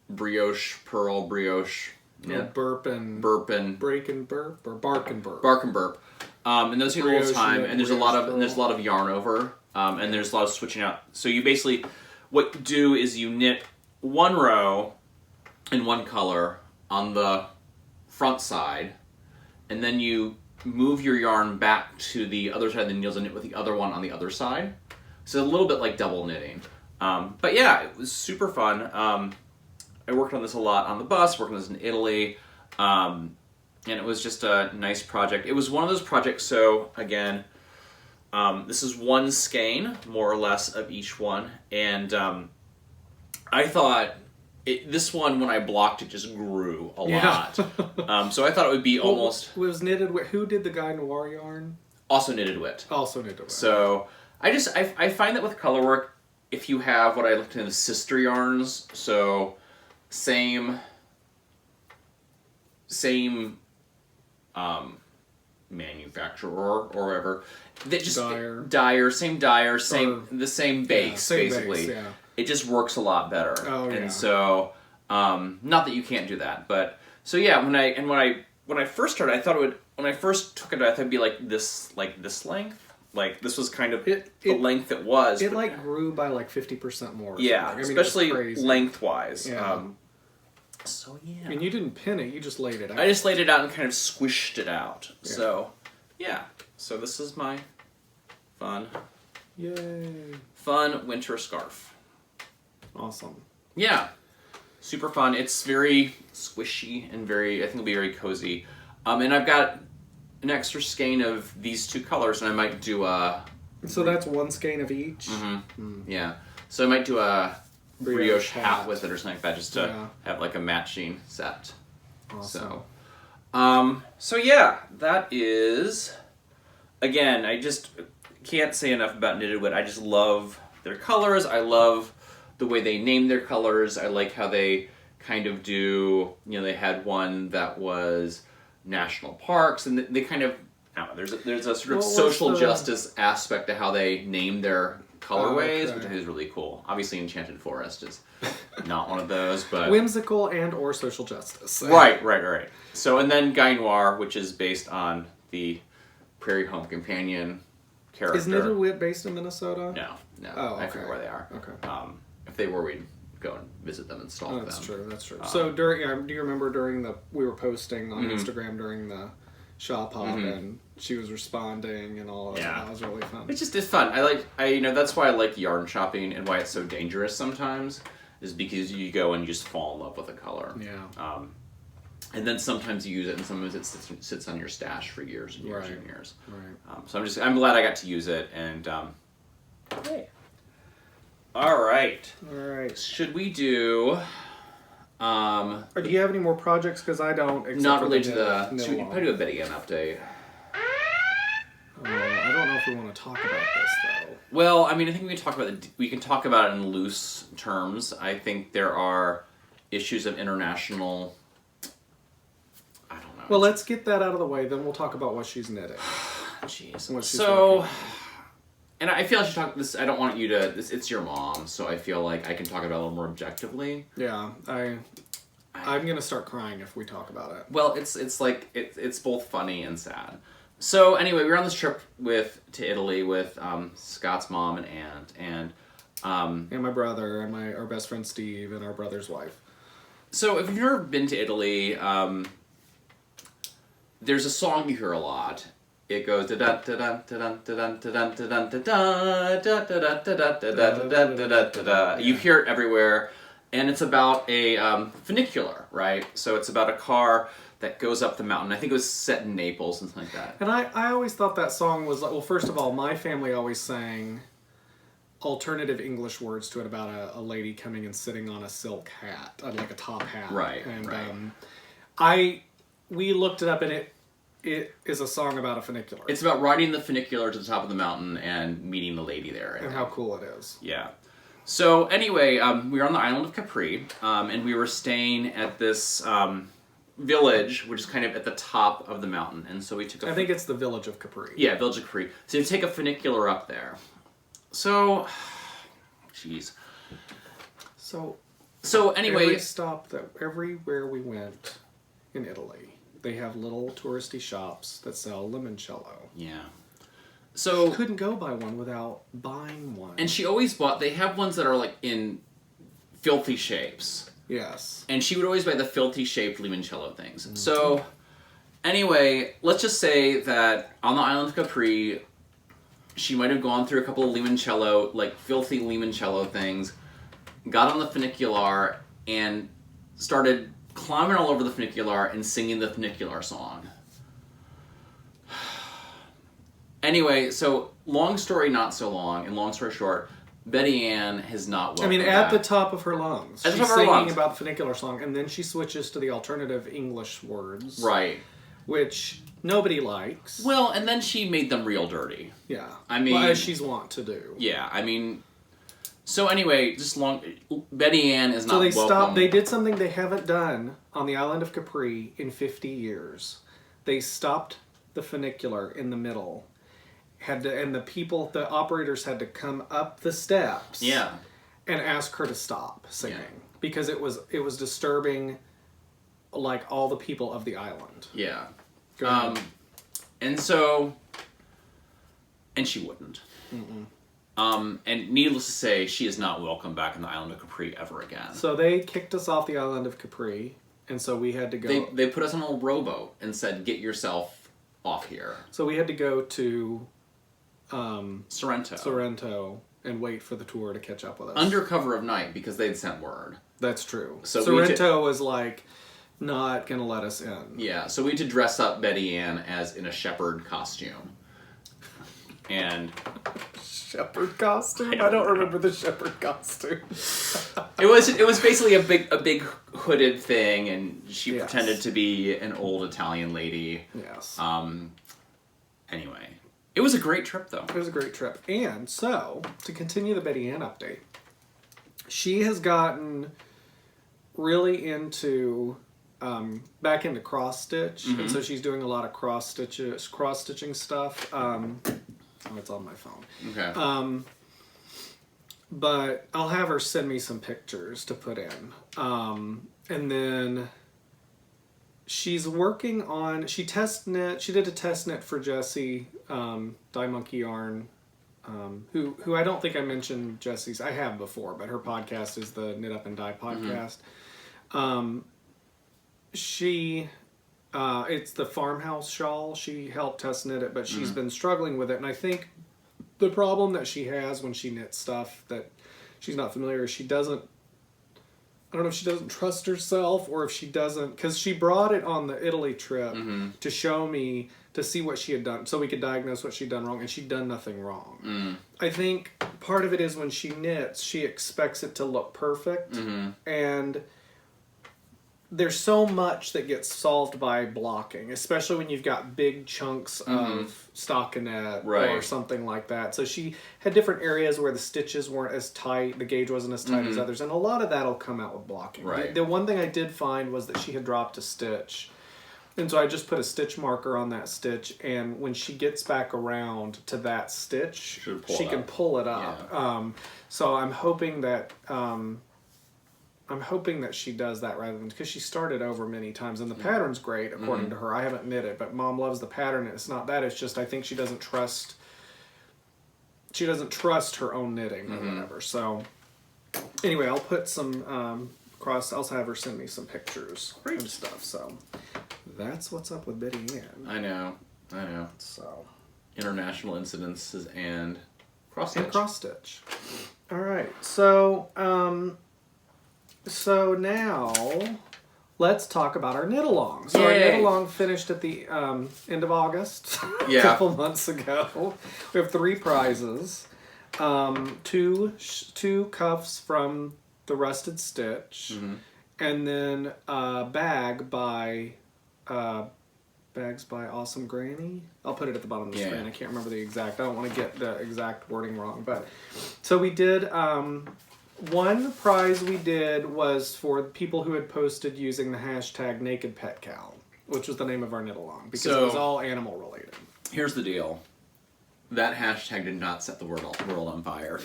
brioche, purl, brioche. Yeah, burp and break and burp, or bark and burp. Bark and burp. And those take a little time, and there's a lot brioche of yarn over, and there's a lot of switching out. So you basically, what you do is you knit 1 row in 1 color on the front side, and then you move your yarn back to the other side of the needles and knit with the other one on the other side. So a little bit like double knitting. But yeah, it was super fun. I worked on this a lot on the bus, worked on this in Italy, and it was just a nice project. It was one of those projects, so again, this is 1 skein, more or less, of each one, and I thought this one, when I blocked it, just grew a lot. So I thought it would be almost... Was knitted with... Who did the Guy Noir yarn? Also Knitted Wit. Also Knitted Wit. So I find that with color work, if you have what I looked in the sister yarns, so same manufacturer or whatever, that just same dyer, the same base, basically. Base, yeah. It just works a lot better. Oh, yeah. And so Not that you can't do that, but so yeah. When I first started, I thought it would. When I first took it, I thought it'd be like this length. Like this was kind of the length it was. It like grew by like 50% more. Yeah, I mean, especially lengthwise. Yeah. So yeah. And you didn't pin it; you just laid it out. I just laid it out and kind of squished it out. Yeah. So yeah. So this is my fun winter scarf. Awesome. Yeah. Super fun. It's very squishy and I think it'll be very cozy. And I've got an extra skein of these two colors, and I might do a... So that's one skein of each? Yeah. So I might do a brioche hat hat with it or something like that, just to have like a matching set. Awesome. So yeah, that is... Again, I just can't say enough about Knitted Wit. I just love their colors. I love the way they name their colors. I like how they kind of do, they had one that was national parks, and they kind of, I don't know, there's a sort of social justice aspect to how they name their colorways, which I think is really cool. Obviously Enchanted Forest is not one of those, but... Whimsical and or social justice. Right. So, and then Guy Noir, which is based on the Prairie Home Companion character. Is Knitted Wit based in Minnesota? No. Oh, okay. I forget where they are. Okay. If they were, we'd go and visit them and stalk them. That's true. So during, do you remember we were posting on Mm-hmm. Instagram during the shop hop, and she was responding and all of that. That was really fun. It's fun. That's why I like yarn shopping, and why it's so dangerous sometimes, is because you go and you just fall in love with a color. Yeah. And then sometimes you use it, and sometimes it sits on your stash for years and years and years. Right. So I'm glad I got to use it, and All right. Should we do? Or do you have any more projects? Because I don't. Not related to the. Should we probably do a Betty Ann update? I don't know if we want to talk about this though. Well, I mean, I think we can talk about it in loose terms. I think there are issues of international. I don't know. Well, let's get that out of the way. Then we'll talk about what she's knitting. Jeez. And what she's so. working. And I feel I should talk this. I don't want you to. It's your mom, so I feel like I can talk about it a little more objectively. Yeah, I'm gonna start crying if we talk about it. Well, it's both funny and sad. So anyway, we were on this trip to Italy with Scott's mom and aunt, and my brother and our best friend Steve and our brother's wife. So if you've never been to Italy, there's a song you hear a lot. It goes da da da da da da da da da da da da da da da da. You hear it everywhere, and it's about a funicular, right? So it's about a car that goes up the mountain. I think it was set in Naples and something like that. And I always thought that song was well. First of all, my family always sang alternative English words to it about a lady coming and sitting on a silk hat, like a top hat. Right. And we looked it up, and it is a song about a funicular. It's about riding the funicular to the top of the mountain and meeting the lady there. And how cool it is. Yeah. So anyway, we were on the island of Capri, and we were staying at this village, which is kind of at the top of the mountain. And so we took I think it's the village of Capri. Yeah, village of Capri. So you take a funicular up there. So, jeez. So anyway, everywhere we went in Italy, they have little touristy shops that sell limoncello. Yeah. So you couldn't go buy one without buying one. And she always bought. They have ones that are like in filthy shapes. Yes. And she would always buy the filthy shaped limoncello things. Mm-hmm. So anyway, let's just say that on the island of Capri, she might have gone through a couple of limoncello, like filthy limoncello things, got on the funicular, and started climbing all over the funicular and singing the funicular song. Anyway, so long story not so long, and long story short, Betty Ann has not welcomed at the top of her lungs. At the She's top of her singing lungs. about the funicular song, and then she switches to the alternative English words. Right. Which nobody likes. Well, and then she made them real dirty. Yeah. I mean... Well, as she's wont to do. Yeah, I mean... So anyway, Betty Ann is not welcome. They did something they haven't done on the island of Capri in 50 years. They stopped the funicular in the middle. And the operators had to come up the steps. Yeah. and ask her to stop singing because it was disturbing, like all the people of the island. Yeah. Go ahead. And she wouldn't. And needless to say, she is not welcome back in the island of Capri ever again. So they kicked us off the island of Capri, and so we had to go. They put us on a rowboat and said, "Get yourself off here." So we had to go to Sorrento. And wait for the tour to catch up with us. Under cover of night, because they'd sent word. That's true. So Sorrento was like not gonna let us in. Yeah, so we had to dress up Betty Ann as in a shepherd costume. And shepherd costume? I don't remember the shepherd costume. it was basically a big hooded thing, and she pretended to be an old Italian lady. Yes. Anyway, it was a great trip, though. It was a great trip. And so, to continue the Betty Ann update, she has gotten really into, back into cross-stitch. And so she's doing a lot of cross-stitching stuff. It's on my phone. Okay. But I'll have her send me some pictures to put in. And then she's working on, she did a test knit for Jessie, Dye Monkey Yarn, who I don't think I mentioned Jessie's, I have before, but her podcast is the Knit Up and Dye podcast. It's the farmhouse shawl. She helped test knit it, but she's been struggling with it. And I think the problem that she has when she knits stuff that she's not familiar is I don't know if she doesn't trust herself or if she doesn't, because she brought it on the Italy trip to show me, to see what she had done, so we could diagnose what she'd done wrong, and she'd done nothing wrong. I think part of it is when she knits, she expects it to look perfect, and there's so much that gets solved by blocking, especially when you've got big chunks of stockinette or something like that. So she had different areas where the stitches weren't as tight, the gauge wasn't as tight as others, and a lot of that'll come out with blocking. Right. The one thing I did find was that she had dropped a stitch, and so I just put a stitch marker on that stitch, and when she gets back around to that stitch, she can pull it up. Yeah. So I'm hoping that she does that rather than, because she started over many times, and the pattern's great according to her. I haven't knit it, but Mom loves the pattern. And it's not that; it's just I think she doesn't trust her own knitting or whatever. So anyway, I'll put some I'll have her send me some pictures and stuff. So that's what's up with Betty Ann. I know. So international incidences and cross stitch. All right, so now, let's talk about our knit-along. So our knit-along finished at the end of August, a couple months ago. We have 3 prizes. 2 cuffs from the Rusted Stitch, and then a bag by Bags by Awesome Granny. I'll put it at the bottom of the screen. I can't remember the exact. I don't want to get the exact wording wrong. But so we did... one prize we did was for people who had posted using the hashtag #NakedPetCal, which was the name of our knit-along, because it was all animal related. Here's the deal. That hashtag did not set the world on fire.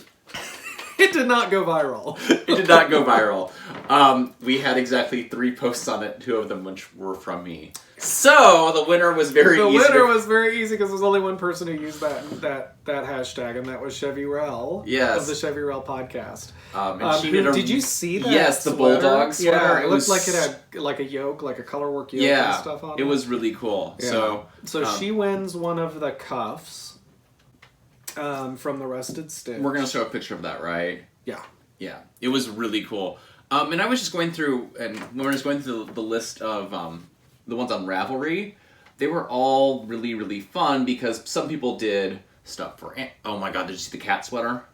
It did not go viral. It did not go viral. We had exactly 3 posts on it, 2 of them which were from me. So the winner was very easy. The winner was very easy because there was only one person who used that hashtag, and that was Chevy Rell of the Chevy Rell podcast. And she did you see that? Yes, the bulldog sweater. Yeah, it looked like it had like a yoke, like a colorwork yoke and stuff on it. It was really cool. Yeah. So she wins one of the cuffs from the Rusted Stitch. We're going to show a picture of that, right? Yeah. Yeah. It was really cool. And I was just going through, and when I was going through the list of the ones on Ravelry, they were all really, really fun because some people did stuff for... Oh my god, did you see the cat sweater?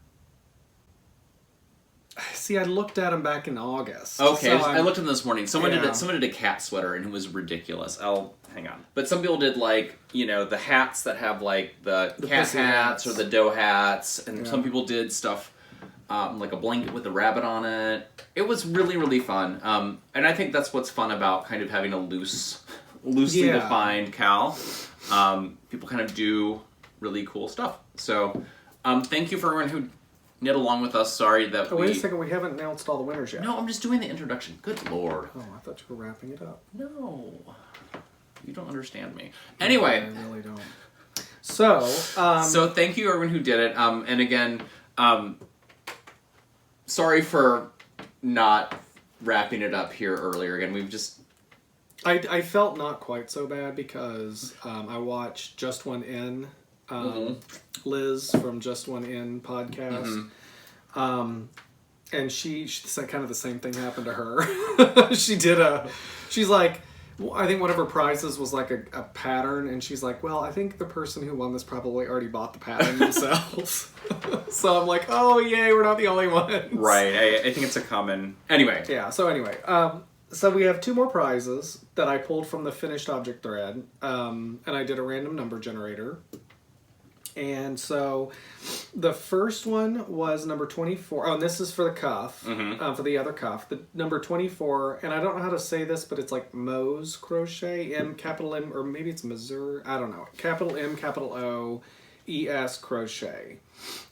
See, I looked at them back in August. Okay, so I looked at them this morning. Someone did a cat sweater, and it was ridiculous. Hang on. But some people did, like, the hats that have, like, the cat hats or the doe hats, and some people did stuff... like a blanket with a rabbit on it. It was really, really fun. And I think that's what's fun about kind of having a loosely defined cal. People kind of do really cool stuff. So, thank you for everyone who knit along with us. Sorry that wait a second, we haven't announced all the winners yet. No, I'm just doing the introduction. Good Lord. Oh, I thought you were wrapping it up. No. You don't understand me. Anyway. I really don't. So, so thank you everyone who did it. And again, sorry for not wrapping it up here earlier. Again, we've just... I felt not quite so bad because I watched Just One In, Liz from Just One In podcast. And she said kind of the same thing happened to her. She's like, I think one of her prizes was like a pattern, and she's like, well, I think the person who won this probably already bought the pattern themselves. So I'm like, oh yay, we're not the only ones. Right, I think it's a common... Anyway. Yeah, so anyway, so we have 2 more prizes that I pulled from the finished object thread, and I did a random number generator. And so the first one was number 24. Oh, and this is for the cuff, for the other cuff. The number 24, and I don't know how to say this, but it's like Mo's crochet, capital M, or maybe it's Missouri, I don't know. Capital M, capital O, E-S crochet.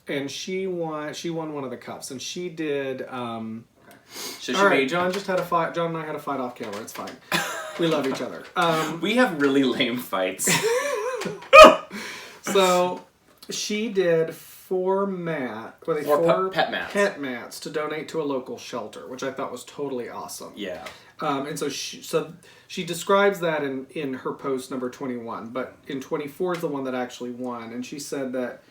And she won one of the cuffs, and she did... All right, John just had a fight. John and I had a fight off camera. It's fine. We love each other. We have really lame fights. So she did 4 pet mats. Pet mats to donate to a local shelter, which I thought was totally awesome. Yeah. And so she describes that in her post number 21, but in 24 is the one that actually won, and she said that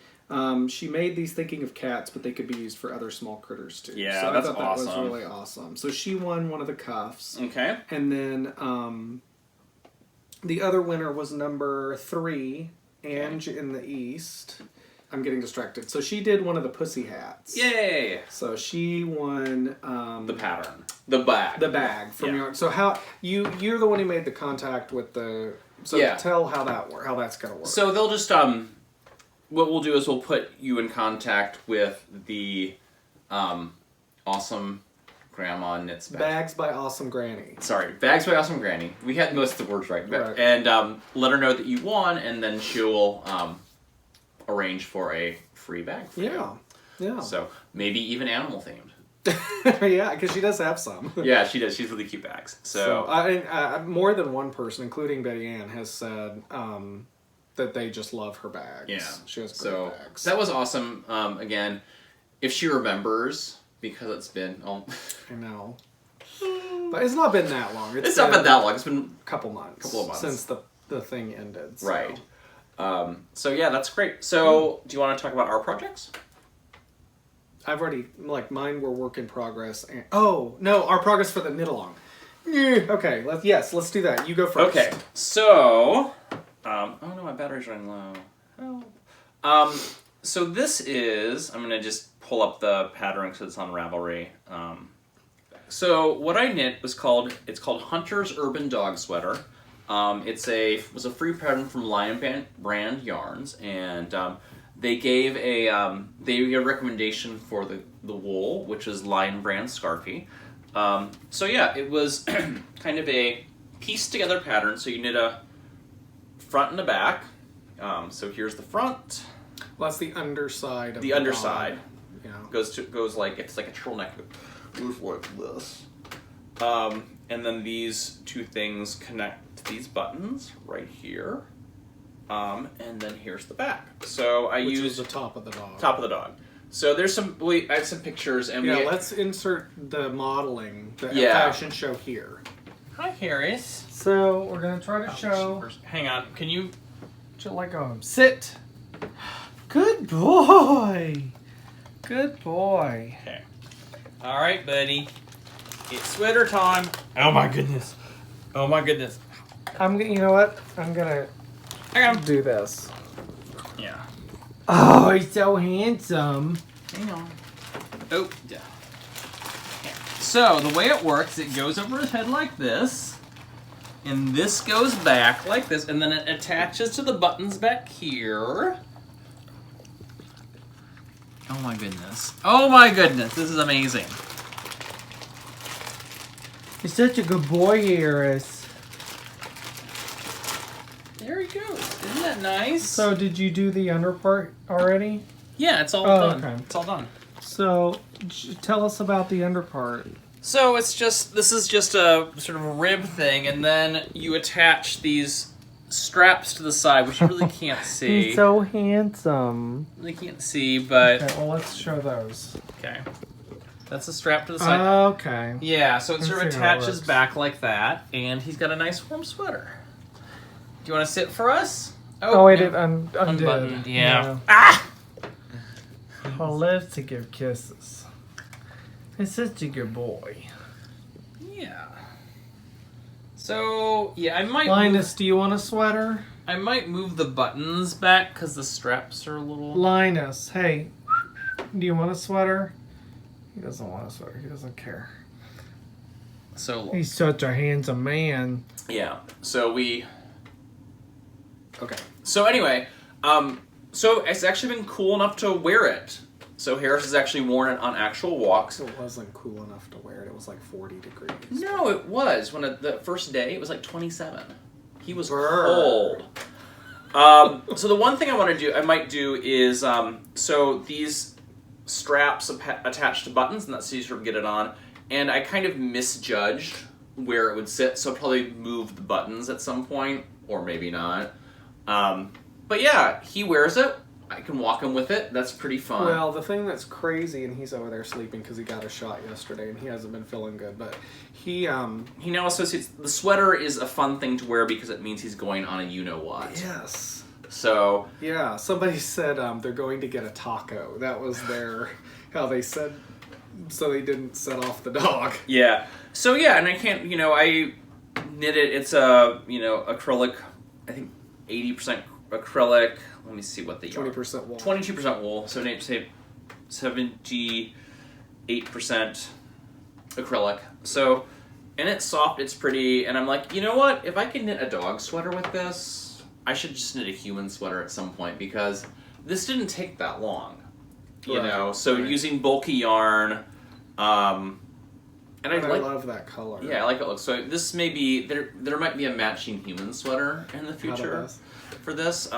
she made these thinking of cats, but they could be used for other small critters too. Yeah, so that's I thought awesome. That was really awesome. So she won one of the cuffs. Okay. And then the other winner was number 3, Ange in the East. I'm getting distracted. So she did one of the pussy hats. Yay! So she won the pattern. The bag. The bag from York. So how you're the one who made the contact with the tell how that's gonna work. So they'll just what we'll do is we'll put you in contact with the Awesome Grandma Knits Bags by Awesome Granny. Sorry, Bags by Awesome Granny. We had most of the words right. Right. And let her know that you won, and then she'll arrange for a free bag for you. Yeah. So maybe even animal themed. Yeah, because she does have some. Yeah, she does. She's really cute bags. So I more than one person, including Betty Ann, has said that they just love her bags. Yeah. She has great bags. That was awesome. Again, if she remembers, because it's been... I know. But it's not been that long. It's not been that long. It's been a couple months. Couple of months. Since the thing ended. So. Right. So yeah, that's great. So do you want to talk about our projects? I've already, mine were work in progress. And, our progress for the knit along. Okay, let's do that. You go first. Okay, so... oh no, my battery's running low. Oh. So this is... I'm going to just pull up the pattern because it's on Ravelry. So what I knit was called Hunter's Urban Dog Sweater. It was a free pattern from Lion Brand Yarns, and they gave a recommendation for the wool, which is Lion Brand Scarfy. So yeah, it was kind of a pieced together pattern. So you knit a front and a back. So here's the front. Well, that's the underside of the underside. Dog. Yeah. Goes like, it's like a turtleneck. It goes like this. And then these 2 things connect to these buttons right here. And then here's the back. So I use the top of the dog. Top of the dog. So there's some. I have some pictures, and let's insert the modeling, the fashion show here. Hi, Harris. So we're gonna try to show. Hang on. Can you? Let go. Sit. Good boy. Good boy. Okay. All right, buddy. It's sweater time. Oh my goodness. Oh my goodness. You know what? I'm gonna do this. Yeah. Oh, he's so handsome. Hang on. Oh, yeah. So the way it works, it goes over his head like this, and this goes back like this, and then it attaches to the buttons back here. Oh my goodness. Oh my goodness. This is amazing. He's such a good boy, Harris. There he goes. Isn't that nice? So did you do the under part already? Yeah, it's all done. Okay. It's all done. So, tell us about the under part. So this is just a sort of a rib thing, and then you attach these straps to the side, which you really can't see. He's so handsome. Really can't see, but... Okay, well, let's show those. Okay. That's a strap to the side. Okay. Yeah, so it Let's sort of see how it attaches works. back like that, and he's got a nice warm sweater. Do you want to sit for us? Oh, wait, no. it undid. Unbuttoned, yeah. Ah! I live to give kisses. He's such a good boy. Yeah. So, yeah, I might... Linus, do you want a sweater? I might move the buttons back, because the straps are a little... Linus, hey, do you want a sweater? He doesn't want a sweater. He doesn't care. So... He's such a handsome man. Yeah, so we... Okay. So anyway, so it's actually been cool enough to wear it. So Harris has actually worn it on actual walks. It wasn't cool enough to wear it. It was like 40 degrees. No, it was. The first day, it was like 27. He was Brr. cold. So the one thing I might do is, so these straps attached to buttons, and that's how you sort of get it on. And I kind of misjudged where it would sit, so I'll probably move the buttons at some point, or maybe not. But yeah, he wears it. I can walk him with it. That's pretty fun. Well, the thing that's crazy, and he's over there sleeping because he got a shot yesterday, and he hasn't been feeling good, but he now associates the sweater is a fun thing to wear because it means he's going on a you-know-what. Yes. So... Yeah, somebody said they're going to get a taco. That was how they said, so they didn't set off the dog. Yeah. So yeah, and I can't, I knit it. It's a, acrylic, I think 80% acrylic. Let me see what the 20% wool. 22% wool. So 78% acrylic. So, and it's soft, it's pretty, and I'm like, you know what? If I can knit a dog sweater with this, I should just knit a human sweater at some point because this didn't take that long. You know, so using bulky yarn, and I love that color. Yeah, I like it looks. So this may be there might be a matching human sweater in the future for this.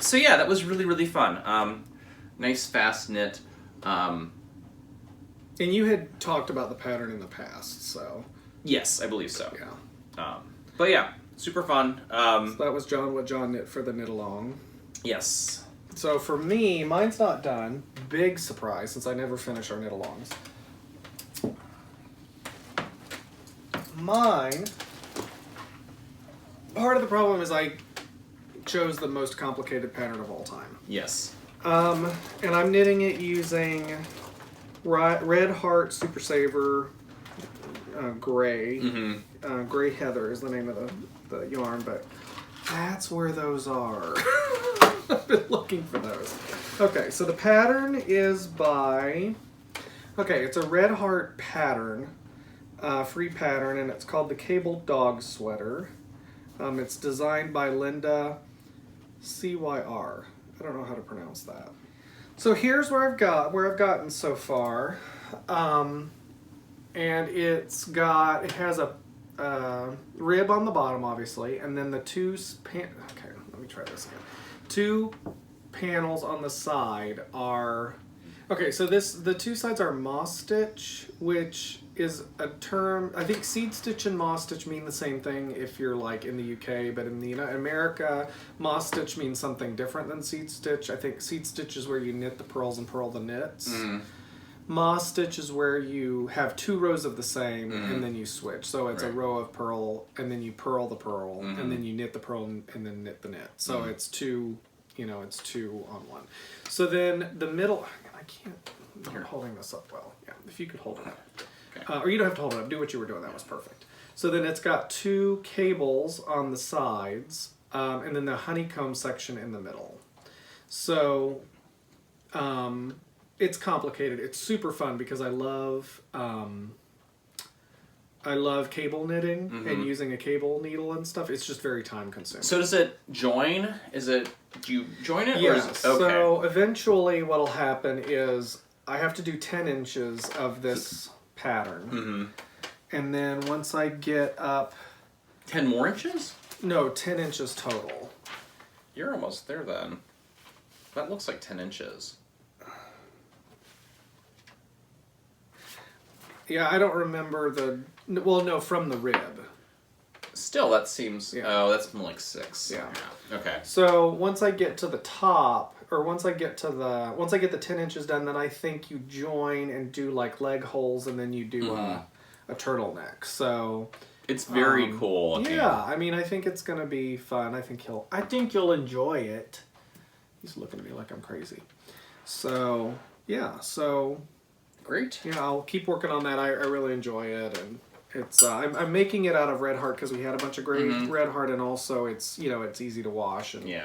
So yeah, that was really, really fun. Nice fast knit. And you had talked about the pattern in the past, so Yes, I believe so. yeah. But yeah, super fun. So that was what John knit for the knit along. Yes. So for me, mine's not done. Big surprise, since I never finish our knit alongs. Mine, part of the problem is I chose the most complicated pattern of all time. Yes. And I'm knitting it using Red Heart Super Saver Gray. Mm-hmm. Gray Heather is the name of the yarn, but that's where those are. I've been looking for those. Okay, so the pattern is by... Okay, it's a Red Heart pattern. Free pattern, and it's called the Cable Dog Sweater. It's designed by Linda CYR. I don't know how to pronounce that. So here's where I've gotten so far, and it has a rib on the bottom, obviously, and then the okay, let me try this again. 2 panels on the side are... Okay, so the 2 sides are moss stitch, which is a term... I think seed stitch and moss stitch mean the same thing if you're like in the UK, but in America, moss stitch means something different than seed stitch. I think seed stitch is where you knit the purls and purl the knits. Mm. Moss stitch is where you have 2 rows of the same and then you switch. So it's a row of purl, and then you purl the purl, and then you knit the purl and then knit the knit. So it's 2, it's 2 on 1. So then the middle... I'm not holding this up well. Yeah, if you could hold it up. Okay. Or you don't have to hold it up. Do what you were doing. That was perfect. So then it's got 2 cables on the sides, and then the honeycomb section in the middle. So it's complicated. It's super fun because I love cable knitting and using a cable needle and stuff. It's just very time consuming. So does it join? Do you join it? Yeah. Or is it, okay. So eventually what'll happen is I have to do 10 inches of this pattern. Mm-hmm. And then once I get up... 10 more inches? No, 10 inches total. You're almost there then. That looks like 10 inches. Yeah, I don't remember well, no, from the rib. Still, that seems... Yeah. Oh, that's more like 6. Yeah. Okay. So once I get to the top, or once I get the 10 inches done, then I think you join and do like leg holes, and then you do a turtleneck. So it's very cool looking. Yeah, I mean, I think it's gonna be fun. I think you'll enjoy it. He's looking at me like I'm crazy. So yeah, Great. Yeah, I'll keep working on that. I really enjoy it, and it's I'm making it out of red heart because we had a bunch of great red heart, and also it's it's easy to wash, and I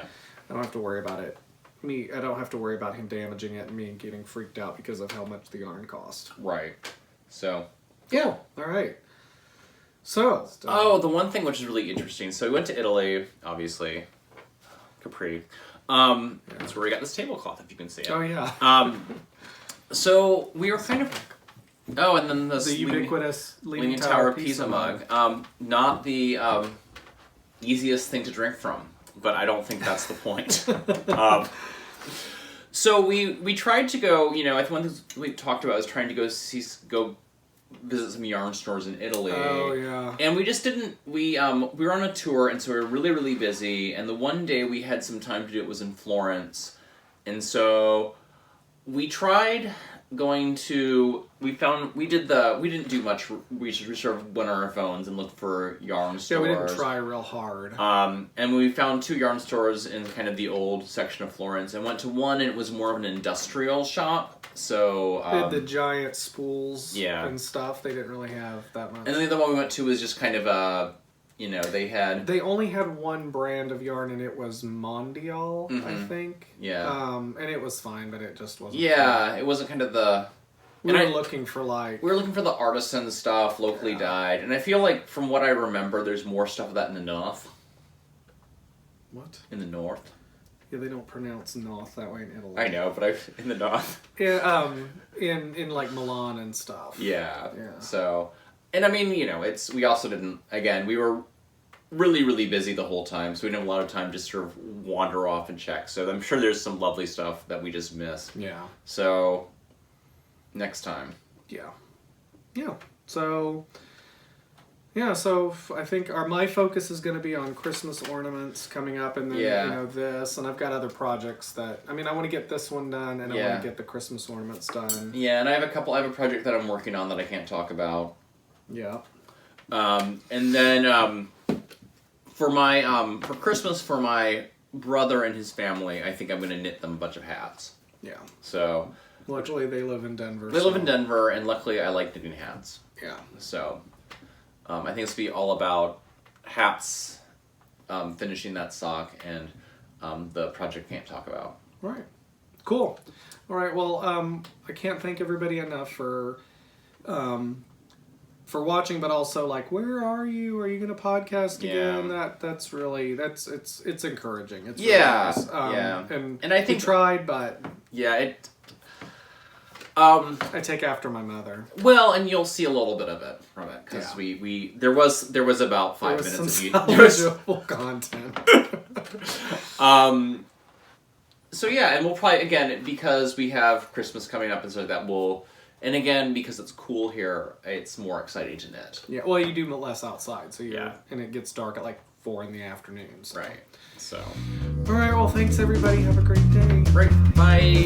don't have to worry about it. I don't have to worry about him damaging it and me getting freaked out because of how much the yarn cost. Right. So yeah. All right. So the one thing which is really interesting. So we went to Italy, obviously, Capri. That's where we got this tablecloth, if you can see it. Oh yeah. So we were kind of... Oh, and then the ubiquitous Leaning Tower of Pisa mug. Not the easiest thing to drink from, but I don't think that's the point. So we tried to go, I think one thing we talked about was trying to go visit some yarn stores in Italy. Oh, yeah. And we just didn't, we were on a tour, and so we were really, really busy, and the one day we had some time to do it was in Florence, and so we tried going to, we didn't do much research. We sort of went on our phones and looked for yarn stores. Yeah, we didn't try real hard. And we found 2 yarn stores in kind of the old section of Florence, and went to one, and it was more of an industrial shop. So they had the giant spools Yeah. and stuff. They didn't really have that much. and then the one we went to was just kind of they only had one brand of yarn, and it was Mondial, I think. Yeah. And it was fine, but it just wasn't. Yeah, it wasn't kind of the... We were looking for the artisan stuff, locally dyed, and I feel like from what I remember, there's more stuff of that in the north. What? In the north. Yeah, they don't pronounce north that way in Italy. I know, but in the north. Yeah, in like Milan and stuff. Yeah. Yeah. So, and I mean, we also didn't, again, we were really, really busy the whole time, so we didn't have a lot of time to sort of wander off and check. So I'm sure there's some lovely stuff that we just missed. Yeah. So, next time. Yeah. Yeah. So... Yeah, so I think my focus is going to be on Christmas ornaments coming up, and then this, and I've got other projects that I want to get this one done, and I want to get the Christmas ornaments done. Yeah, and I have a project that I'm working on that I can't talk about. Yeah. And then for Christmas for my brother and his family, I think I'm going to knit them a bunch of hats. Yeah. So. Luckily, they live in Denver. They live in Denver, and luckily I like knitting hats. Yeah. So. I think it's going to be all about hats, finishing that sock, and the project can't talk about. Right. Cool. All right. Well, I can't thank everybody enough for watching, but also where are you? Are you going to podcast again? That's really it's encouraging. It's really nice. And I think we tried, but I take after my mother. Well, and you'll see a little bit of it from it because there was about 5 minutes of you. There was salvageable content. So yeah, and we'll probably again because we have Christmas coming up and so that and again because it's cool here, it's more exciting to knit. Yeah, well, you do less outside, so and it gets dark at 4 in the afternoon. So. Right. So. All right. Well, thanks everybody. Have a great day. Great. Bye.